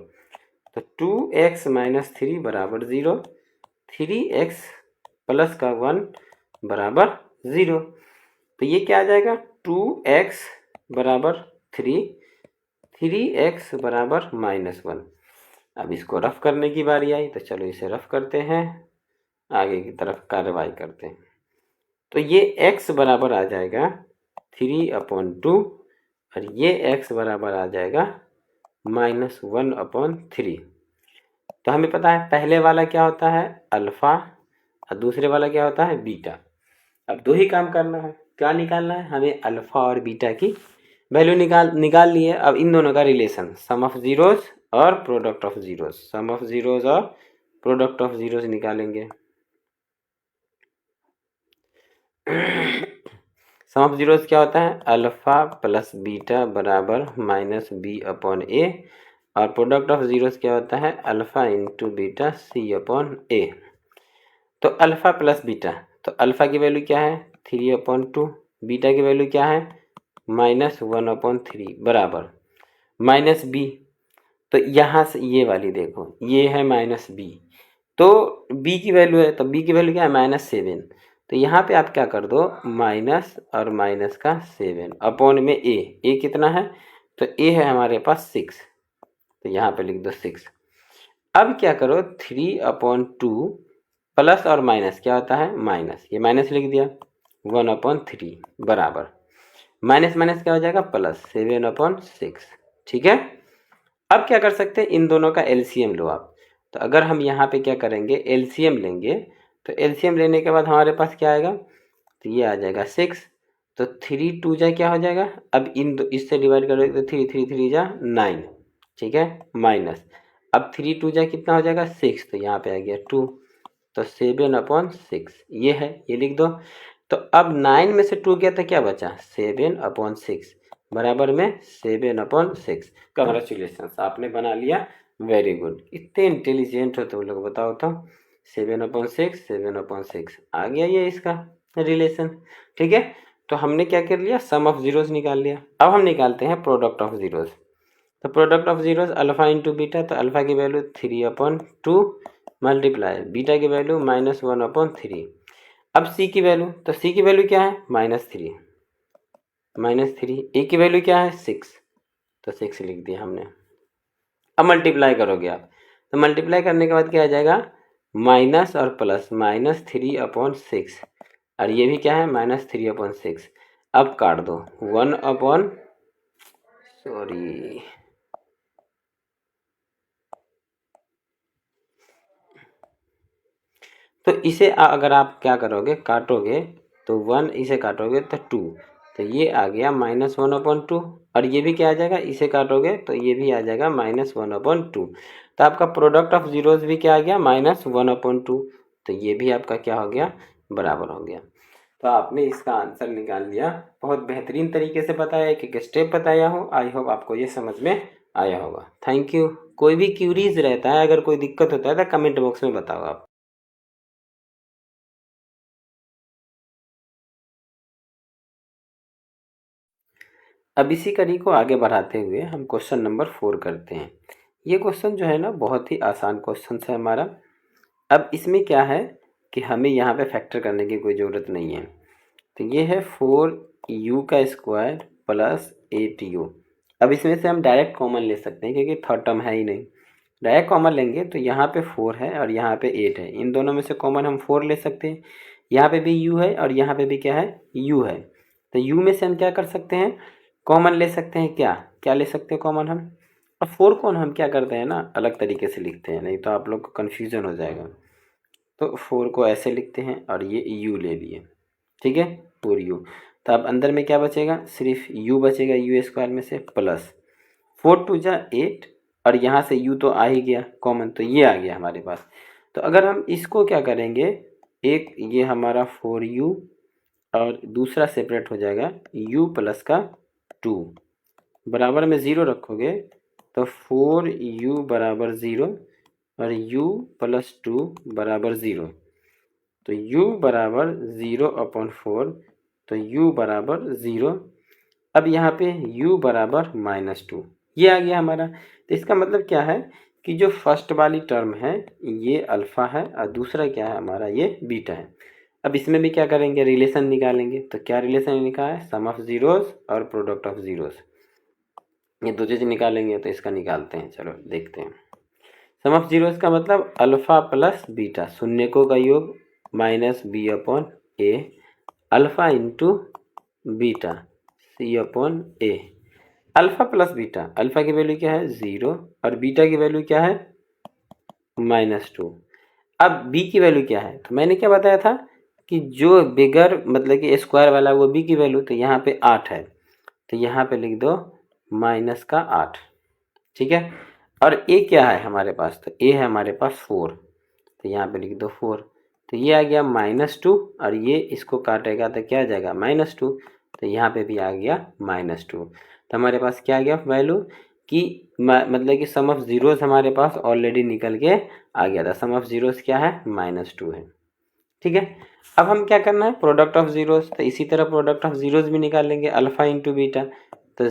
तो 2x माइनस 3 बराबर 0, 3x प्लस का 1 बराबर 0। तो ये क्या आ जाएगा, 2x बराबर 3, 3x बराबर -1। अब इसको रफ करने की बारी आई, तो चलो इसे रफ करते हैं, आगे की तरफ कार्रवाई करते हैं। तो ये x बराबर आ जाएगा 3/2, और ये x बराबर आ जाएगा -1/3। तो हमें पता है पहले वाला क्या होता है, अल्फ़ा, और दूसरे वाला क्या होता है, बीटा। अब दो ही काम करना है, क्या निकालना है हमें, अल्फ़ा और बीटा की वैल्यू निकाल लिए। अब इन दोनों का रिलेशन, सम ऑफ जीरोस और product of zeros, sum of zeros और प्रोडक्ट ऑफ जीरोस निकालेंगे। सम ऑफ जीरोस क्या होता है, अल्फ़ा प्लस बीटा बराबर -b/a, और प्रोडक्ट ऑफ जीरोस क्या होता है, अल्फ़ा इंटू बीटा c/a। तो अल्फ़ा प्लस बीटा, तो अल्फ़ा की वैल्यू क्या है 3/2, बीटा की वैल्यू क्या है -1/3 बराबर -b। तो यहाँ से ये वाली देखो, ये है -b, तो b की वैल्यू है, तो b की वैल्यू क्या है -7। तो यहाँ पे आप क्या कर दो, माइनस और माइनस का 7 अपॉन में a कितना है, तो a है हमारे पास 6, तो यहाँ पे लिख दो 6। अब क्या करो, 3/2 प्लस और माइनस क्या होता है, माइनस, ये माइनस लिख दिया, 1/3 बराबर माइनस माइनस क्या हो जाएगा, प्लस 7/6। ठीक है, अब क्या कर सकते हैं, इन दोनों का एलसीएम लो आप। तो अगर हम यहाँ पे क्या करेंगे, एलसीएम लेंगे, तो एलसीएम लेने के बाद हमारे पास क्या आएगा, तो ये आ जाएगा 6। तो 3 × 2 क्या हो जाएगा, अब इन दो इससे डिवाइड करोगे तो 3 × 3 = 9। ठीक है, माइनस, अब 3 × 2 कितना हो जाएगा 6, तो यहाँ पे आ गया 2, तो 7/6 ये है, ये लिख दो। तो अब 9 में से 2 गया तो क्या बचा, 7/6 बराबर में 7/6। कंग्रेचुलेशन, आपने बना लिया, वेरी गुड, इतने इंटेलिजेंट हो तुम लोग, बताओ तो 7/6 आ गया ये इसका रिलेशन। ठीक है, तो हमने क्या कर लिया, सम ऑफ जीरोस निकाल लिया। अब हम निकालते हैं प्रोडक्ट ऑफ जीरोस। तो product of zeros alpha into beta, तो अल्फा की वैल्यू 3/2 मल्टीप्लाई बीटा की वैल्यू -1/3। अब सी की वैल्यू, तो सी की वैल्यू क्या है -3, ए की वैल्यू क्या है 6, तो 6 लिख दिया हमने। अब मल्टीप्लाई करोगे आप, तो मल्टीप्लाई करने के बाद क्या आ जाएगा, माइनस और प्लस, -3/6, और ये भी क्या है -3/6। अब काट दो, 1 सॉरी तो इसे अगर आप क्या करोगे, काटोगे तो 1 इसे काटोगे तो 2, तो ये आ गया -1/2, और ये भी क्या आ जाएगा, इसे काटोगे तो ये भी आ जाएगा -1/2। तो आपका प्रोडक्ट ऑफ जीरोज भी क्या आ गया, -1/2। तो ये भी आपका क्या हो गया, बराबर हो गया। तो आपने इसका आंसर निकाल लिया। बहुत बेहतरीन तरीके से बताया, एक स्टेप बताया हो। आई होप आपको ये समझ में आया होगा। Thank you. कोई भी क्यूरीज रहता है, अगर कोई दिक्कत होता है तो कमेंट बॉक्स में बताओ आप। अब इसी कड़ी को आगे बढ़ाते हुए हम क्वेश्चन नंबर 4 करते हैं। ये क्वेश्चन जो है ना, बहुत ही आसान क्वेश्चन है हमारा। अब इसमें क्या है कि हमें यहाँ पे फैक्टर करने की कोई ज़रूरत नहीं है। तो ये है 4u² प्लस 8u। अब इसमें से हम डायरेक्ट कॉमन ले सकते हैं, क्योंकि थर्ड टर्म है ही नहीं। डायरेक्ट कॉमन लेंगे तो यहाँ पे 4 है और यहाँ पे 8 है, इन दोनों में से कॉमन हम 4 ले सकते हैं। यहाँ पे भी u है और यहाँ पे भी क्या है, u है। तो u में से हम क्या कर सकते हैं, कॉमन ले सकते हैं। क्या क्या ले सकते हैं कॉमन हम। और 4 को हम क्या करते हैं ना, अलग तरीके से लिखते हैं, नहीं तो आप लोग को कन्फ्यूज़न हो जाएगा। तो 4 को ऐसे लिखते हैं और ये u ले लिए, ठीक है, 4u। तो अब अंदर में क्या बचेगा, सिर्फ u बचेगा, u² में से प्लस 4 2 जा 8, और यहाँ से u तो आ ही गया कॉमन, तो ये आ गया हमारे पास। तो अगर हम इसको क्या करेंगे, एक ये हमारा 4u और दूसरा सेपरेट हो जाएगा u प्लस का 2, बराबर में 0 रखोगे तो 4u बराबर 0 और u प्लस 2 बराबर 0। तो u बराबर 0/4, तो u बराबर 0। अब यहाँ पे u बराबर -2, ये आ गया हमारा। तो इसका मतलब क्या है कि जो फर्स्ट वाली टर्म है ये अल्फ़ा है और दूसरा क्या है हमारा, ये बीटा है। अब इसमें भी क्या करेंगे, रिलेशन निकालेंगे। तो क्या रिलेशन निकाला है, सम ऑफ जीरोस और प्रोडक्ट ऑफ जीरोस, ये दो चीज़ निकालेंगे। तो इसका निकालते हैं, चलो देखते हैं। सम ऑफ जीरोस का मतलब अल्फ़ा प्लस बीटा, शून्यकों का योग -b/a, alpha into beta c/a। Alpha plus beta, alpha की वैल्यू क्या है 0 और बीटा की वैल्यू क्या है -2। अब b की वैल्यू क्या है, तो मैंने क्या बताया था कि जो बिगर मतलब कि स्क्वायर वाला वो b की वैल्यू, तो यहाँ पे 8 है, तो यहाँ पे लिख दो -8, ठीक है। और a क्या है हमारे पास, तो a है हमारे पास 4, तो यहाँ पे लिख दो 4। तो ये आ गया -2 और ये इसको काटेगा तो क्या आ जाएगा -2, तो यहाँ पे भी आ गया -2। तो हमारे पास क्या आ गया वैल्यू कि मतलब कि सम ऑफ जीरोस हमारे पास ऑलरेडी निकल के आ गया था। सम ऑफ जीरोस क्या है, -2 है, ठीक है। अब हम क्या करना है, प्रोडक्ट ऑफ जीरोस। तो इसी तरह प्रोडक्ट ऑफ जीरोस भी निकाल लेंगे, अल्फा इंटू बीटा। तो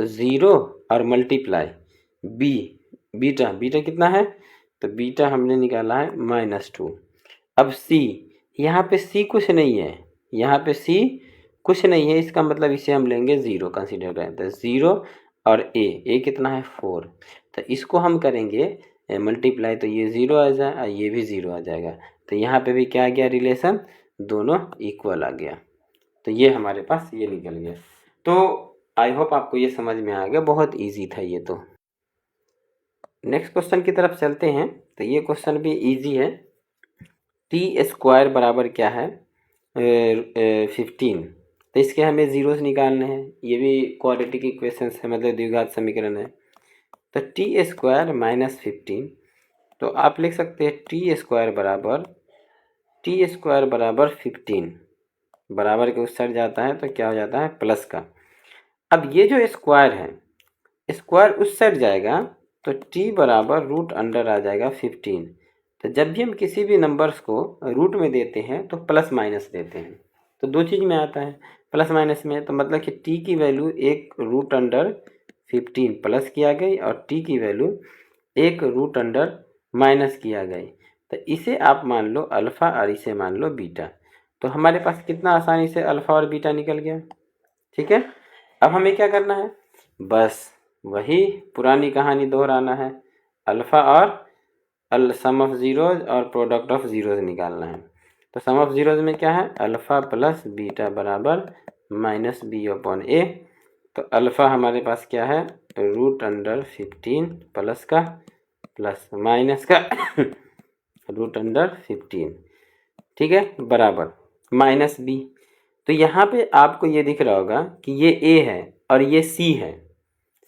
0 और मल्टीप्लाई बीटा, बीटा कितना है, तो बीटा हमने निकाला है -2। अब c, यहाँ पे c कुछ नहीं है, यहाँ पे c कुछ नहीं है, इसका मतलब इसे हम लेंगे 0 कंसीडर करें। तो 0 और a कितना है 4, तो इसको हम करेंगे मल्टीप्लाई, तो ये 0 आ जाए और ये भी 0 आ जाएगा। तो यहाँ पे भी क्या आ गया, रिलेशन दोनों इक्वल आ गया। तो ये हमारे पास ये निकल गया। तो आई होप आपको ये समझ में आ गया, बहुत इजी था ये। तो नेक्स्ट क्वेश्चन की तरफ चलते हैं। तो ये क्वेश्चन भी इजी है। t² बराबर क्या है 15। तो इसके हमें जीरोस निकालने हैं, ये भी क्वाड्रेटिक इक्वेशन है, मतलब द्विघात समीकरण है। तो t² -15, तो आप लिख सकते हैं t² बराबर 15, बराबर के उस साइड जाता है तो क्या हो जाता है प्लस का। अब ये जो स्क्वायर है, स्क्वायर उस साइड जाएगा तो t बराबर √अंडर आ जाएगा 15। तो जब भी हम किसी भी नंबर्स को रूट में देते हैं तो प्लस माइनस देते हैं, तो दो चीज़ में आता है प्लस माइनस में। तो मतलब कि t की वैल्यू एक √15 प्लस किया गई और t की वैल्यू एक √माइनस किया गई। तो इसे आप मान लो अल्फ़ा और इसे मान लो बीटा। तो हमारे पास कितना आसानी से अल्फ़ा और बीटा निकल गया, ठीक है। अब हमें क्या करना है, बस वही पुरानी कहानी दोहराना है। अल्फ़ा और सम ऑफ ज़ीरोज़ और प्रोडक्ट ऑफ ज़ीरोज़ निकालना है। तो सम ऑफ ज़ीरोज़ में क्या है, अल्फ़ा प्लस बीटा बराबर माइनस बी अपॉन ए। तो अल्फ़ा हमारे पास क्या है, √15 प्लस का प्लस माइनस का √15, ठीक है, बराबर माइनस बी। तो यहाँ पे आपको ये दिख रहा होगा कि ये ए है और ये सी है।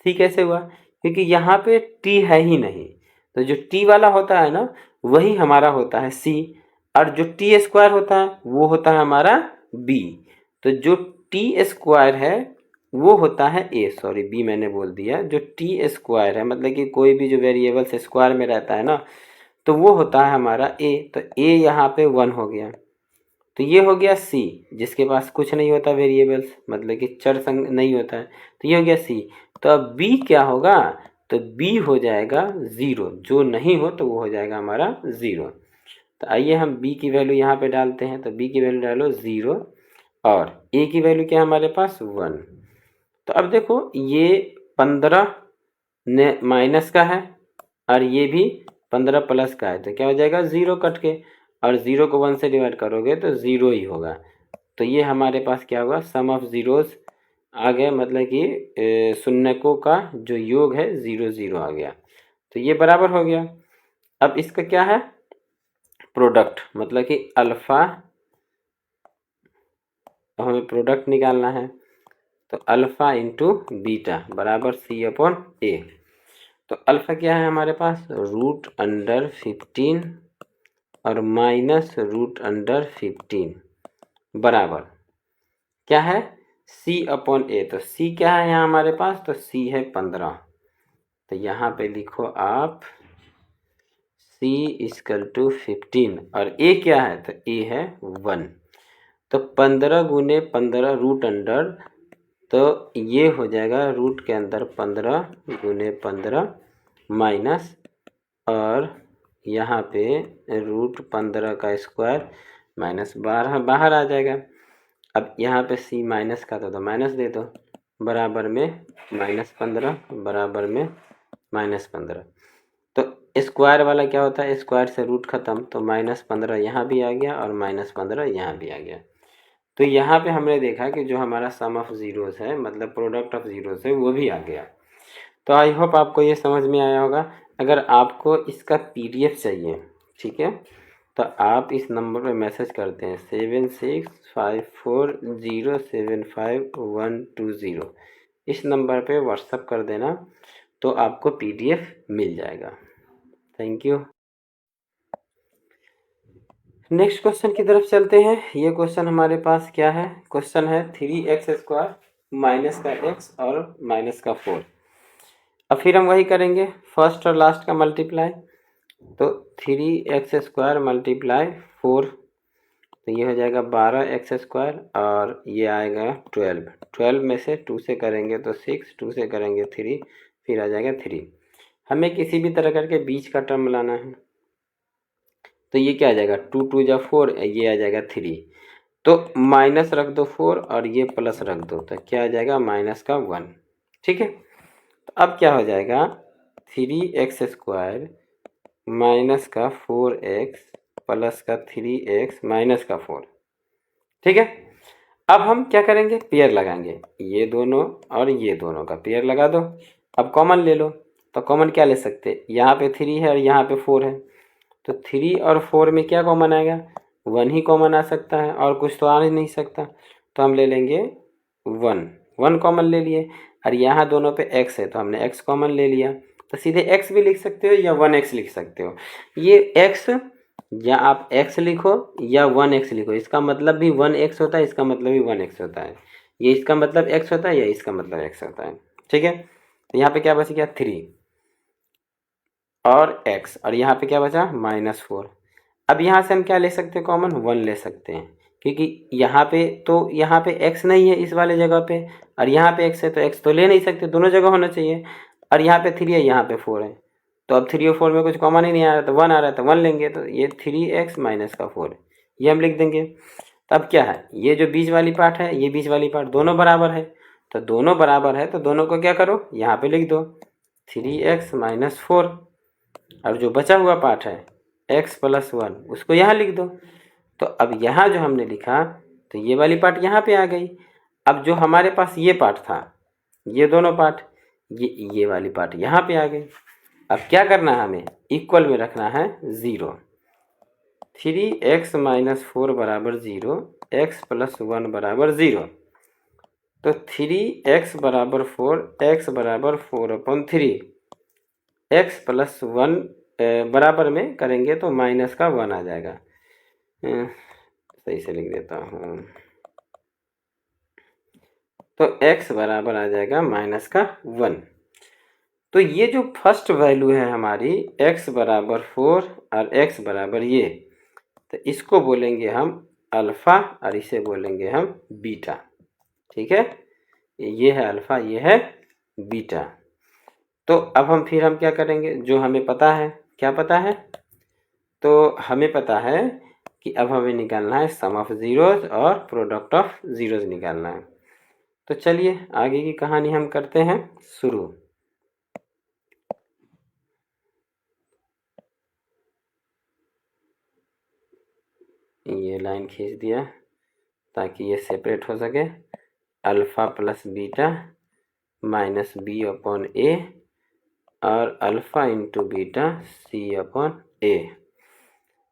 सी कैसे हुआ, क्योंकि यहाँ पे टी है ही नहीं, तो जो टी वाला होता है ना वही हमारा होता है सी, और जो टी स्क्वायर होता है वो होता है हमारा बी। तो जो टी स्क्वायर है वो होता है ए, सॉरी बी मैंने बोल दिया। जो टी स्क्वायर है मतलब कि कोई भी जो वेरिएबल्स स्क्वायर में रहता है ना, तो वो होता है हमारा ए। तो ए यहाँ पे 1 हो गया। तो ये हो गया सी, जिसके पास कुछ नहीं होता वेरिएबल्स, मतलब कि चर संग नहीं होता है, तो ये हो गया सी। तो अब बी क्या होगा, तो बी हो जाएगा 0, जो नहीं हो तो वो हो जाएगा हमारा 0। तो आइए हम बी की वैल्यू यहाँ पे डालते हैं। तो बी की वैल्यू डालो 0 और ए की वैल्यू क्या है हमारे पास 1। तो अब देखो ये 15 ने माइनस का है और ये भी 15 प्लस का है, तो क्या हो जाएगा 0 कट के, और 0 को 1 से डिवाइड करोगे तो 0 ही होगा। तो ये हमारे पास क्या होगा, सम ऑफ ज़ीरोज़ आ गया, मतलब कि शून्यकों का जो योग है 0 0 आ गया। तो ये बराबर हो गया। अब इसका क्या है, प्रोडक्ट, मतलब कि अल्फ़ा, हमें प्रोडक्ट निकालना है। तो अल्फ़ा इंटू बीटा बराबर सी अपॉन ए। तो अल्फ़ा क्या है हमारे पास, √15 और माइनस √15 बराबर क्या है, सी अपॉन ए। तो सी क्या है यहाँ हमारे पास, तो सी है 15। तो यहाँ पे लिखो आप सी इक्वल टू 15 और ए क्या है, तो ए है 1। तो 15 गुने 15 रूट अंडर, तो ये हो जाएगा रूट के अंदर 15 गुने 15 माइनस, और यहाँ पे √15 का स्क्वायर माइनस 12 बाहर आ जाएगा। अब यहाँ पे सी माइनस का तो माइनस दे दो, बराबर में -15 बराबर में -15। तो स्क्वायर वाला क्या होता है, स्क्वायर से रूट खत्म, तो -15 यहाँ भी आ गया और -15 यहाँ भी आ गया। तो यहाँ पे हमने देखा कि जो हमारा सम ऑफ ज़ीरोज़ है, मतलब प्रोडक्ट ऑफ ज़ीरोज़ है, वो भी आ गया। तो आई होप आपको ये समझ में आया होगा। अगर आपको इसका PDF चाहिए, ठीक है, तो आप इस नंबर पे मैसेज करते हैं 7654075120। इस नंबर पे व्हाट्सअप कर देना, तो आपको PDF मिल जाएगा। Thank you. नेक्स्ट क्वेश्चन की तरफ चलते हैं। ये क्वेश्चन हमारे पास क्या है, क्वेश्चन है 3x² माइनस का x और माइनस का 4। अब फिर हम वही करेंगे, फर्स्ट और लास्ट का मल्टीप्लाई। तो 3x² मल्टीप्लाई 4, तो ये हो जाएगा 12x² और ये आएगा 12 में से 2 से करेंगे तो 6, 2 से करेंगे 3, फिर आ जाएगा 3। हमें किसी भी तरह करके बीच का टर्म लाना है। तो ये क्या आ जाएगा, 2 2 जा 4, ये आ जाएगा 3। तो माइनस रख दो 4 और ये प्लस रख दो, तो क्या आ जाएगा माइनस का 1, ठीक है। तो अब क्या हो जाएगा, 3x² माइनस का 4x प्लस का 3x माइनस का 4, ठीक है। अब हम क्या करेंगे, पेयर लगाएंगे, ये दोनों और ये दोनों का पेयर लगा दो। अब कॉमन ले लो, तो कॉमन क्या ले सकते हैं, यहाँ पे 3 है और यहाँ पे 4 है, तो 3 और 4 में क्या कॉमन आएगा, 1 ही कॉमन आ सकता है, और कुछ तो आ ही नहीं सकता। तो हम ले लेंगे 1 कॉमन ले लिए, और यहाँ दोनों पे x है तो हमने x कॉमन ले लिया। तो सीधे x भी लिख सकते हो या 1x लिख सकते हो। ये x या आप x लिखो या 1x लिखो, इसका मतलब भी 1x होता है, इसका मतलब भी 1x होता है। ये इसका मतलब x होता है या इसका मतलब x होता है, ठीक है। तो यहाँ पे क्या बच गया 3 और x, और यहाँ पे क्या बचा -4। अब यहाँ से हम क्या ले सकते हैं, कॉमन 1 ले सकते हैं, क्योंकि यहाँ पे x नहीं है इस वाले जगह पे, और यहाँ पे x है, तो x तो ले नहीं सकते, दोनों जगह होना चाहिए। और यहाँ पे 3 है, यहाँ पे 4 है, तो अब 3 और 4 में कुछ कॉमन ही नहीं आ रहा, तो 1 आ रहा है, तो 1 लेंगे। तो ये 3x माइनस का 4 ये हम लिख देंगे। तो अब क्या है, ये जो बीच वाली पार्ट है, ये बीच वाली पार्ट दोनों बराबर है, तो दोनों बराबर है तो दोनों को क्या करो, यहाँ पे लिख दो 3x - 4, और जो बचा हुआ पार्ट है x + 1 उसको यहाँ लिख दो। तो अब यहाँ जो हमने लिखा तो ये वाली पार्ट यहाँ पे आ गई। अब जो हमारे पास ये पार्ट था, ये दोनों पार्ट, ये वाली पार्ट यहाँ पे आ गई। अब क्या करना है, हमें इक्वल में रखना है 0। 3x - 4 = 0, x + 1 = 0। तो 3x = 4, x = 4/3, x + 1 बराबर में करेंगे तो -1 आ जाएगा। सही से लिख देता हूँ, तो x बराबर आ जाएगा -1। तो ये जो फर्स्ट वैल्यू है हमारी x = 4 और x बराबर ये, तो इसको बोलेंगे हम अल्फ़ा और इसे बोलेंगे हम बीटा। ठीक है, ये है अल्फ़ा, ये है बीटा। तो अब हम क्या करेंगे, जो हमें पता है, क्या पता है, तो हमें पता है कि अब हमें निकालना है सम ऑफ ज़ीरोज़ और प्रोडक्ट ऑफ ज़ीरोज़ निकालना है। तो चलिए आगे की कहानी हम करते हैं शुरू। ये लाइन खींच दिया ताकि ये सेपरेट हो सके। अल्फ़ा + बीटा -b/a और alpha × beta c/a।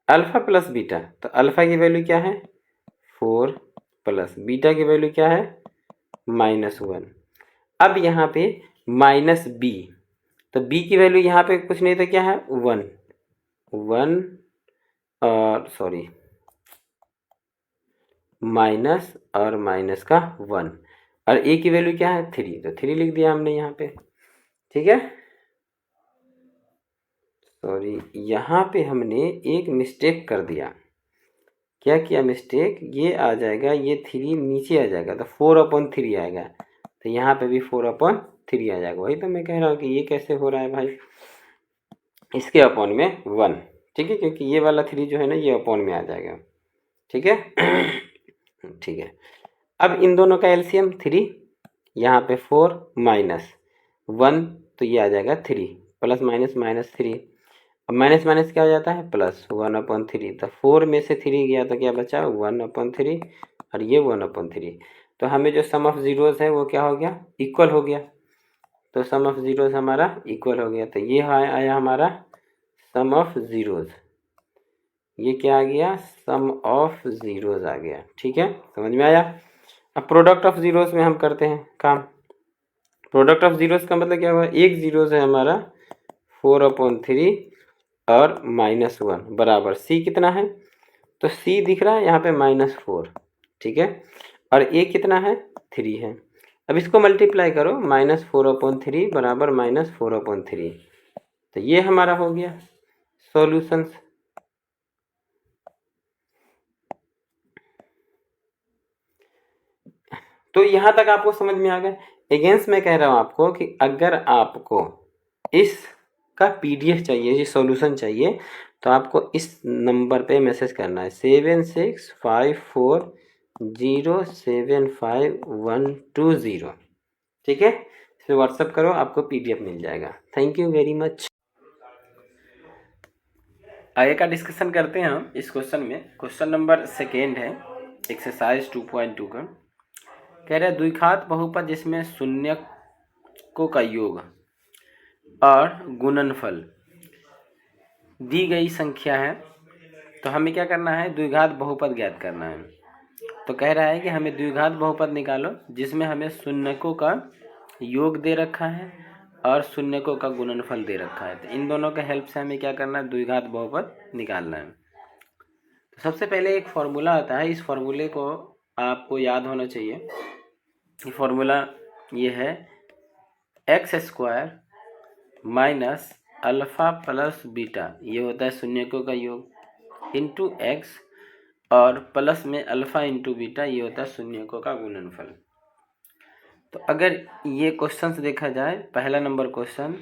Alpha + beta, तो अल्फ़ा की वैल्यू क्या है 4 प्लस बीटा की वैल्यू क्या है -1। अब यहाँ पे -b, तो b की वैल्यू यहाँ पे कुछ नहीं तो क्या है 1 और सॉरी माइनस और माइनस का 1, और a की वैल्यू क्या है 3, तो 3 लिख दिया हमने यहाँ पे। ठीक है, सॉरी यहाँ पे हमने एक मिस्टेक कर दिया। क्या किया मिस्टेक, ये आ जाएगा, ये 3 नीचे आ जाएगा तो 4/3 आएगा, तो यहाँ पे भी 4/3 आ जाएगा। वही तो मैं कह रहा हूँ कि ये कैसे हो रहा है भाई, इसके अपॉन में 1। ठीक है, क्योंकि ये वाला 3 जो है ना ये अपॉन में आ जाएगा। ठीक है ठीक है, अब इन दोनों का एलसीएम 3, यहाँ पे 4 - 1 तो ये आ जाएगा 3, प्लस माइनस -3, अब माइनस माइनस क्या हो जाता है +1/3, तो 4 में से 3 गया तो क्या बचा 1/3, और ये 1/3। तो हमें जो सम ऑफ ज़ीरोज़ है वो क्या हो गया, इक्वल हो गया। तो सम ऑफ ज़ीरोज़ हमारा इक्वल हो गया, तो ये आया हमारा सम ऑफ ज़ीरोज़। ये क्या आ गया, सम ऑफ ज़ीरोज़ आ गया। ठीक है, समझ में आया। अब प्रोडक्ट ऑफ ज़ीरोज़ में हम करते हैं काम। प्रोडक्ट ऑफ ज़ीरोज़ का मतलब क्या हुआ, एक ज़ीरोज़ है हमारा 4/3 और -1 बराबर c कितना है, तो c दिख रहा है यहाँ पे -4। ठीक है, और a कितना है 3 है। अब इसको मल्टीप्लाई करो, -4/3 बराबर -4/3, तो ये हमारा हो गया सॉल्यूशंस। तो यहाँ तक आपको समझ में आ गया। अगेंस्ट मैं कह रहा हूँ आपको कि अगर आपको इसका पीडीएफ चाहिए, ये सॉल्यूशन चाहिए, तो आपको इस नंबर पे मैसेज करना है 7654075120। ठीक है, इसमें व्हाट्सअप करो, आपको पीडीएफ मिल जाएगा। Thank you very much. आगे का डिस्कशन करते हैं हम इस क्वेश्चन में। क्वेश्चन नंबर 2 है एक्सरसाइज 2.2 का। कह रहा है द्विघात बहुपद जिसमें शून्यकों का योग और गुणनफल दी गई संख्या है, तो हमें क्या करना है, द्विघात बहुपद ज्ञात करना है। तो कह रहा है कि हमें द्विघात बहुपद निकालो जिसमें हमें शून्यकों का योग दे रखा है और शून्यकों का गुणनफल दे रखा है। तो इन दोनों के हेल्प से हमें क्या करना है, द्विघात बहुपद निकालना है। तो सबसे पहले एक फॉर्मूला आता है, इस फॉर्मूले को आपको याद होना चाहिए। ये फॉर्मूला ये है x² minus alpha plus beta, ये होता है शून्यकों का योग, इंटू x, और प्लस में अल्फ़ा इंटू बीटा, ये होता है शून्यकों का गुणनफल। तो अगर ये क्वेश्चंस देखा जाए, पहला नंबर क्वेश्चन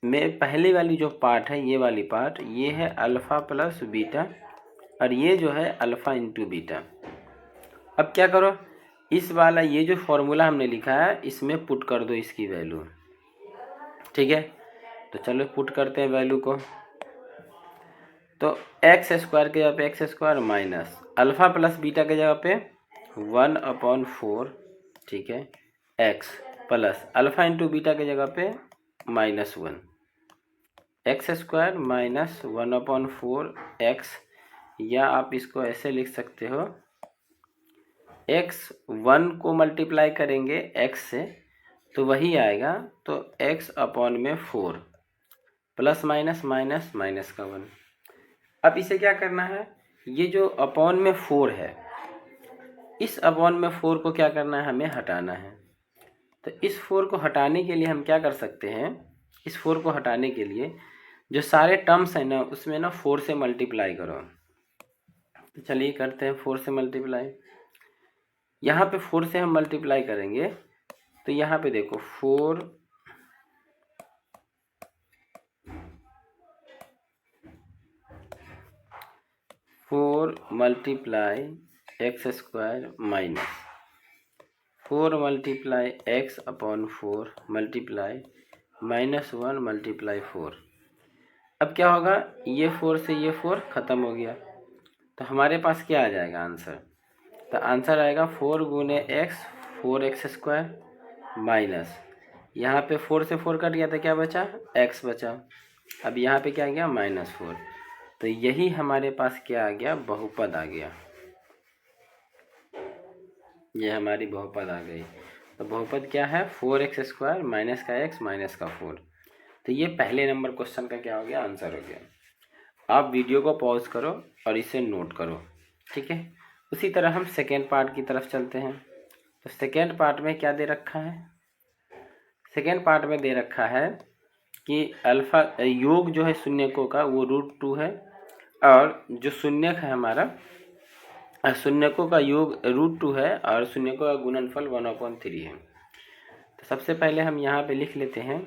में पहले वाली जो पार्ट है, ये वाली पार्ट, ये है अल्फ़ा प्लस बीटा और ये जो है अल्फ़ा इंटू बीटा। अब क्या करो, इस वाला ये जो फॉर्मूला हमने लिखा है इसमें पुट कर दो इसकी वैल्यू, ठीक है। तो चलो पुट करते हैं वैल्यू को। तो एक्स स्क्वायर के जगह पे x square minus alpha plus beta के जगह पे 1/4, ठीक है, x plus alpha into beta के जगह पे -1, एक्स स्क्वायर माइनस 1/4 एक्स, या आप इसको ऐसे लिख सकते हो, एक्स 1 को मल्टीप्लाई करेंगे एक्स से तो वही आएगा, तो x अपॉन में 4 प्लस माइनस माइनस माइनस का 1। अब इसे क्या करना है, ये जो अपॉन में 4 है इस अपॉन में 4 को क्या करना है, हमें हटाना है। तो इस 4 को हटाने के लिए हम क्या कर सकते हैं, इस 4 को हटाने के लिए जो सारे टर्म्स हैं ना उसमें ना 4 से मल्टीप्लाई करो। तो चलिए करते हैं 4 से मल्टीप्लाई। यहाँ पे 4 से हम मल्टीप्लाई करेंगे तो यहाँ पे देखो 4 multiply x square minus 4 multiply x upon 4 multiply -1 multiply 4। अब क्या होगा, ये 4 से ये 4 ख़त्म हो गया, तो हमारे पास क्या आ जाएगा आंसर। तो आंसर आएगा 4 गुने एक्स 4x स्क्वायर माइनस, यहाँ पे 4 से 4 कट गया तो क्या बचा, x बचा। अब यहाँ पे क्या आ गया, -4। तो यही हमारे पास क्या आ गया, बहुपद आ गया। ये हमारी बहुपद आ गई। तो बहुपद क्या है, 4x स्क्वायर माइनस का x माइनस का 4। तो ये पहले नंबर क्वेश्चन का क्या हो गया, आंसर हो गया। आप वीडियो को पॉज करो और इसे नोट करो, ठीक है। उसी तरह हम सेकेंड पार्ट की तरफ चलते हैं। तो सेकेंड पार्ट में क्या दे रखा है, सेकेंड पार्ट में दे रखा है कि अल्फा योग जो है शून्यकों का वो √2 है, और जो शून्यक है हमारा शून्यकों का योग √2 है, और शून्यकों का गुणनफल 1/3 है। तो सबसे पहले हम यहाँ पे लिख लेते हैं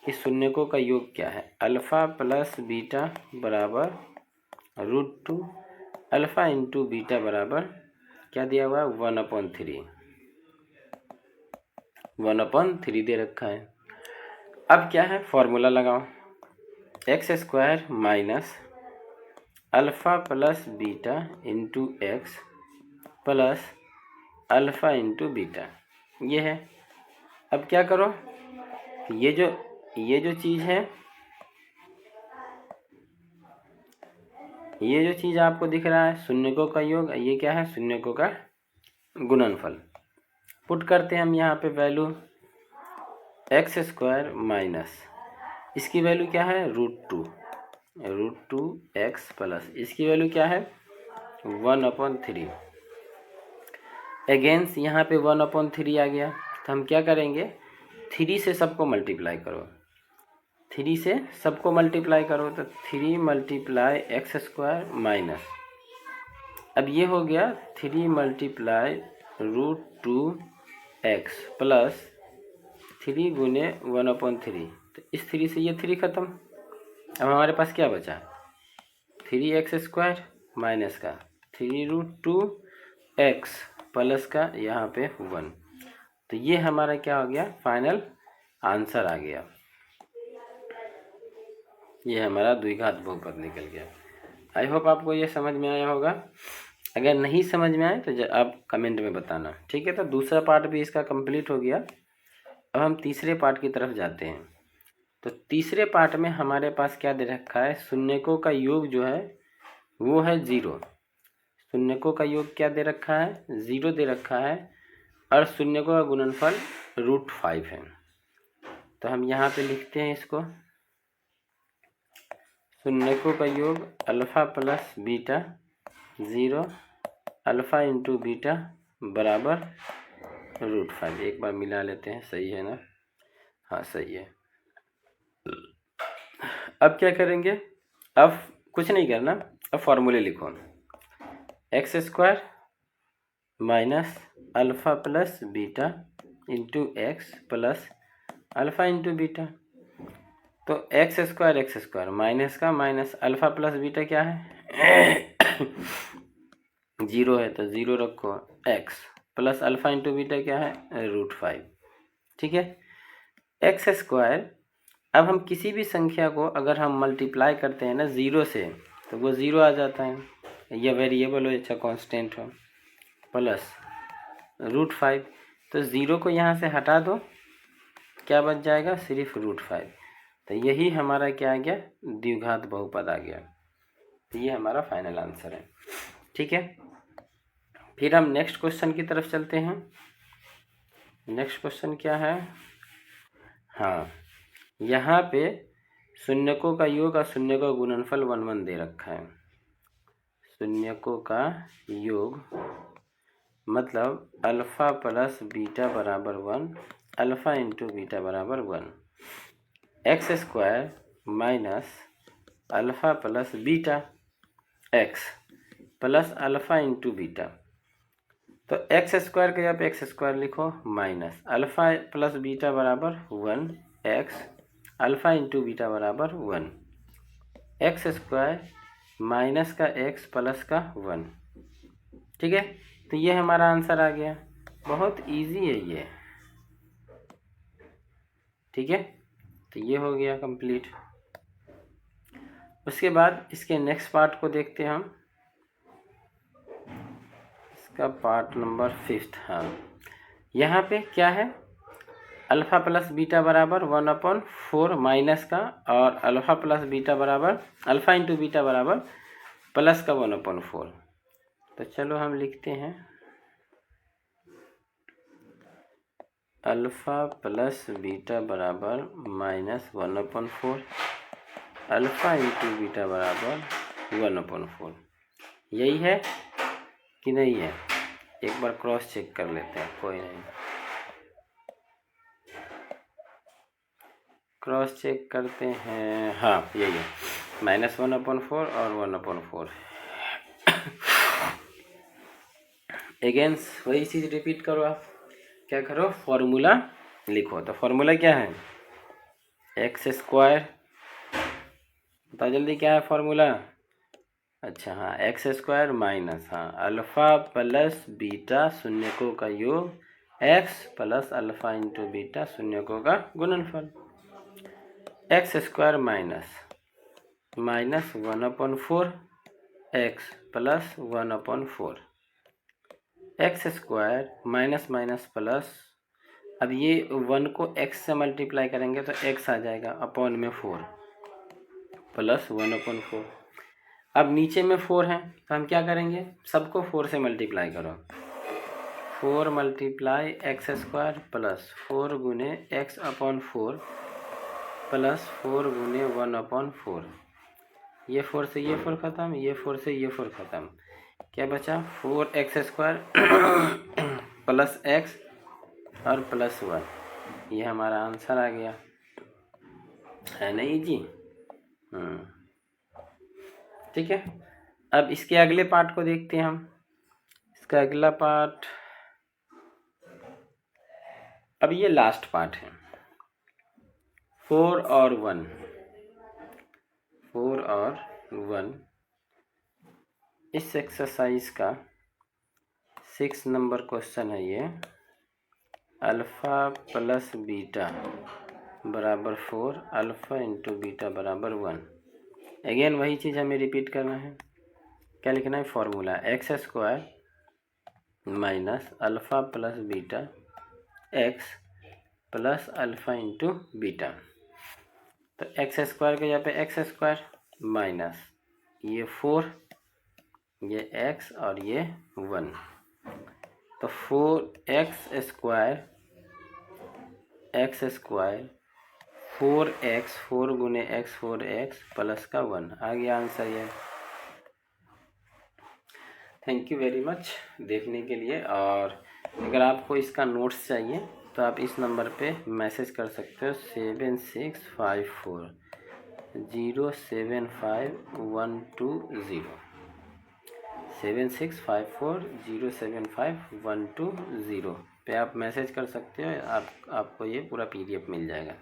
कि शून्यकों का योग क्या है, अल्फ़ा प्लस बीटा बराबर √2, अल्फ़ा इंटू बीटा बराबर क्या दिया हुआ है, 1/3, 1/3 दे रखा है। अब क्या है, फॉर्मूला लगाओ, x square minus alpha plus beta into x plus alpha into beta, ये है। अब क्या करो, ये जो चीज़ है, ये जो चीज़ आपको दिख रहा है शून्यकों का योग, ये क्या है, शून्यकों का गुणनफल। पुट करते हैं हम यहाँ पे वैल्यू, एक्स स्क्वायर माइनस इसकी वैल्यू क्या है, √2 एक्स प्लस इसकी वैल्यू क्या है, 1/3। अगेंस्ट यहाँ पे 1/3 आ गया, तो हम क्या करेंगे, 3 से सबको मल्टीप्लाई करो, 3 से सबको मल्टीप्लाई करो, तो 3 मल्टीप्लाई एक्स स्क्वायर माइनस, अब ये हो गया 3 मल्टीप्लाई √2 एक्स प्लस 3 गुने 1/3। तो इस 3 से ये 3 ख़त्म। अब हमारे पास क्या बचा, 3x स्क्वायर माइनस का 3√2 एक्स प्लस का यहाँ पे 1। तो ये हमारा क्या हो गया, फाइनल आंसर आ गया। ये हमारा द्विघात बहुपद निकल गया। आई होप आपको ये समझ में आया होगा। अगर नहीं समझ में आए तो आप कमेंट में बताना, ठीक है। तो दूसरा पार्ट भी इसका कंप्लीट हो गया। अब हम तीसरे पार्ट की तरफ जाते हैं। तो तीसरे पार्ट में हमारे पास क्या दे रखा है, शून्यकों का योग जो है वो है 0। शून्यकों का योग क्या दे रखा है, 0 दे रखा है, और शून्यकों का गुणनफल √5 है। तो हम यहाँ पे लिखते हैं इसको, शून्यकों का योग alpha plus beta 0 alpha into beta बराबर √5। एक बार मिला लेते हैं, सही है ना, हाँ सही है। अब क्या करेंगे, अब कुछ नहीं करना, अब फॉर्मूले लिखो, x square minus alpha plus beta into x plus alpha into beta. तो एक्स स्क्वायर माइनस का माइनस अल्फ़ा प्लस बीटा क्या है 0 है, तो 0 रखो, x plus alpha into beta क्या है √5। ठीक है। एक्स स्क्वायर, अब हम किसी भी संख्या को अगर हम मल्टीप्लाई करते हैं ना 0 से तो वो 0 आ जाता है, या वेरिएबल हो या कांस्टेंट हो, प्लस √5। तो 0 को यहाँ से हटा दो, क्या बच जाएगा सिर्फ √5। तो यही हमारा क्या आ गया द्विघात बहुपद आ गया। तो ये हमारा फाइनल आंसर है। ठीक है, फिर हम नेक्स्ट क्वेश्चन की तरफ चलते हैं। नेक्स्ट क्वेश्चन क्या है, हाँ यहाँ पे शून्यकों का योग और शून्य का गुणनफल 1 1 दे रखा है। शून्यकों का योग मतलब अल्फ़ा प्लस बीटा बराबर 1, अल्फ़ा इंटू बीटा बराबर 1, x square minus alpha plus beta x plus alpha into beta. तो एक्स स्क्वायर के यहाँ पे एक्स स्क्वायर लिखो माइनस अल्फ़ा प्लस बीटा बराबर 1 एक्स, अल्फ़ा इंटू बीटा बराबर 1, एक्स स्क्वायर माइनस का एक्स प्लस का 1। ठीक है, तो ये हमारा आंसर आ गया। बहुत इजी है ये। ठीक है, तो ये हो गया कंप्लीट। उसके बाद इसके नेक्स्ट पार्ट को देखते हैं हम। इसका पार्ट नंबर 5। हाँ, यहाँ पे क्या है अल्फ़ा प्लस बीटा बराबर 1/4 माइनस का, और अल्फ़ा प्लस बीटा बराबर अल्फ़ा इंटू बीटा बराबर प्लस का 1/4। तो चलो हम लिखते हैं अल्फ़ा प्लस बीटा बराबर -1/4, अल्फ़ा इंटू बीटा बराबर 1/4। यही है कि नहीं है, एक बार क्रॉस चेक कर लेते हैं। कोई नहीं, क्रॉस चेक करते हैं। हाँ यही है, -1/4 और 1/4। अगेन वही चीज़ रिपीट करो। आप क्या करो, फॉर्मूला लिखो। तो फॉर्मूला क्या है एक्स स्क्वायर, बताओ जल्दी क्या है फॉर्मूला। अच्छा हाँ, एक्स स्क्वायर माइनस हाँ अल्फ़ा प्लस बीटा शून्यकों का योग x plus alpha into beta शून्यकों का गुणनफल। X square minus 1/4 x plus 1/4, x square minus minus plus, अब ये 1 को x से मल्टीप्लाई करेंगे तो x आ जाएगा अपॉन में 4 प्लस 1/4। अब नीचे में 4 है तो हम क्या करेंगे, सबको 4 से मल्टीप्लाई करो। 4 मल्टीप्लाई एक्स स्क्वायर प्लस 4 गुने x/4 प्लस 4 गुने 1/4। ये 4 से ये 4 ख़त्म, ये 4 से ये 4 ख़त्म, क्या बचा 4x स्क्वायर प्लस x और प्लस 1। ये हमारा आंसर आ गया, है नहीं जी। ठीक है, अब इसके अगले पार्ट को देखते हैं हम। इसका अगला पार्ट, अब ये लास्ट पार्ट है 4 और 1। 4 और 1 इस एक्सरसाइज का 6 नंबर क्वेश्चन है ये। अल्फ़ा प्लस बीटा बराबर 4, अल्फ़ा इंटू बीटा बराबर 1। अगेन वही चीज़ हमें रिपीट करना है। क्या लिखना है formula x square minus alpha plus beta x plus alpha into beta. तो एक्स स्क्वायर के यहाँ पे एक्स स्क्वायर माइनस ये 4, ये x और ये 1। तो 4x स्क्वायर 4x 4 गुने x 4x प्लस का 1 आ गया आंसर ये। थैंक यू वेरी मच देखने के लिए। और अगर आपको इसका नोट्स चाहिए तो आप इस नंबर पे मैसेज कर सकते हो 7654 075120 7654075120 पे आप मैसेज कर सकते हो। आपको ये पूरा PDF मिल जाएगा।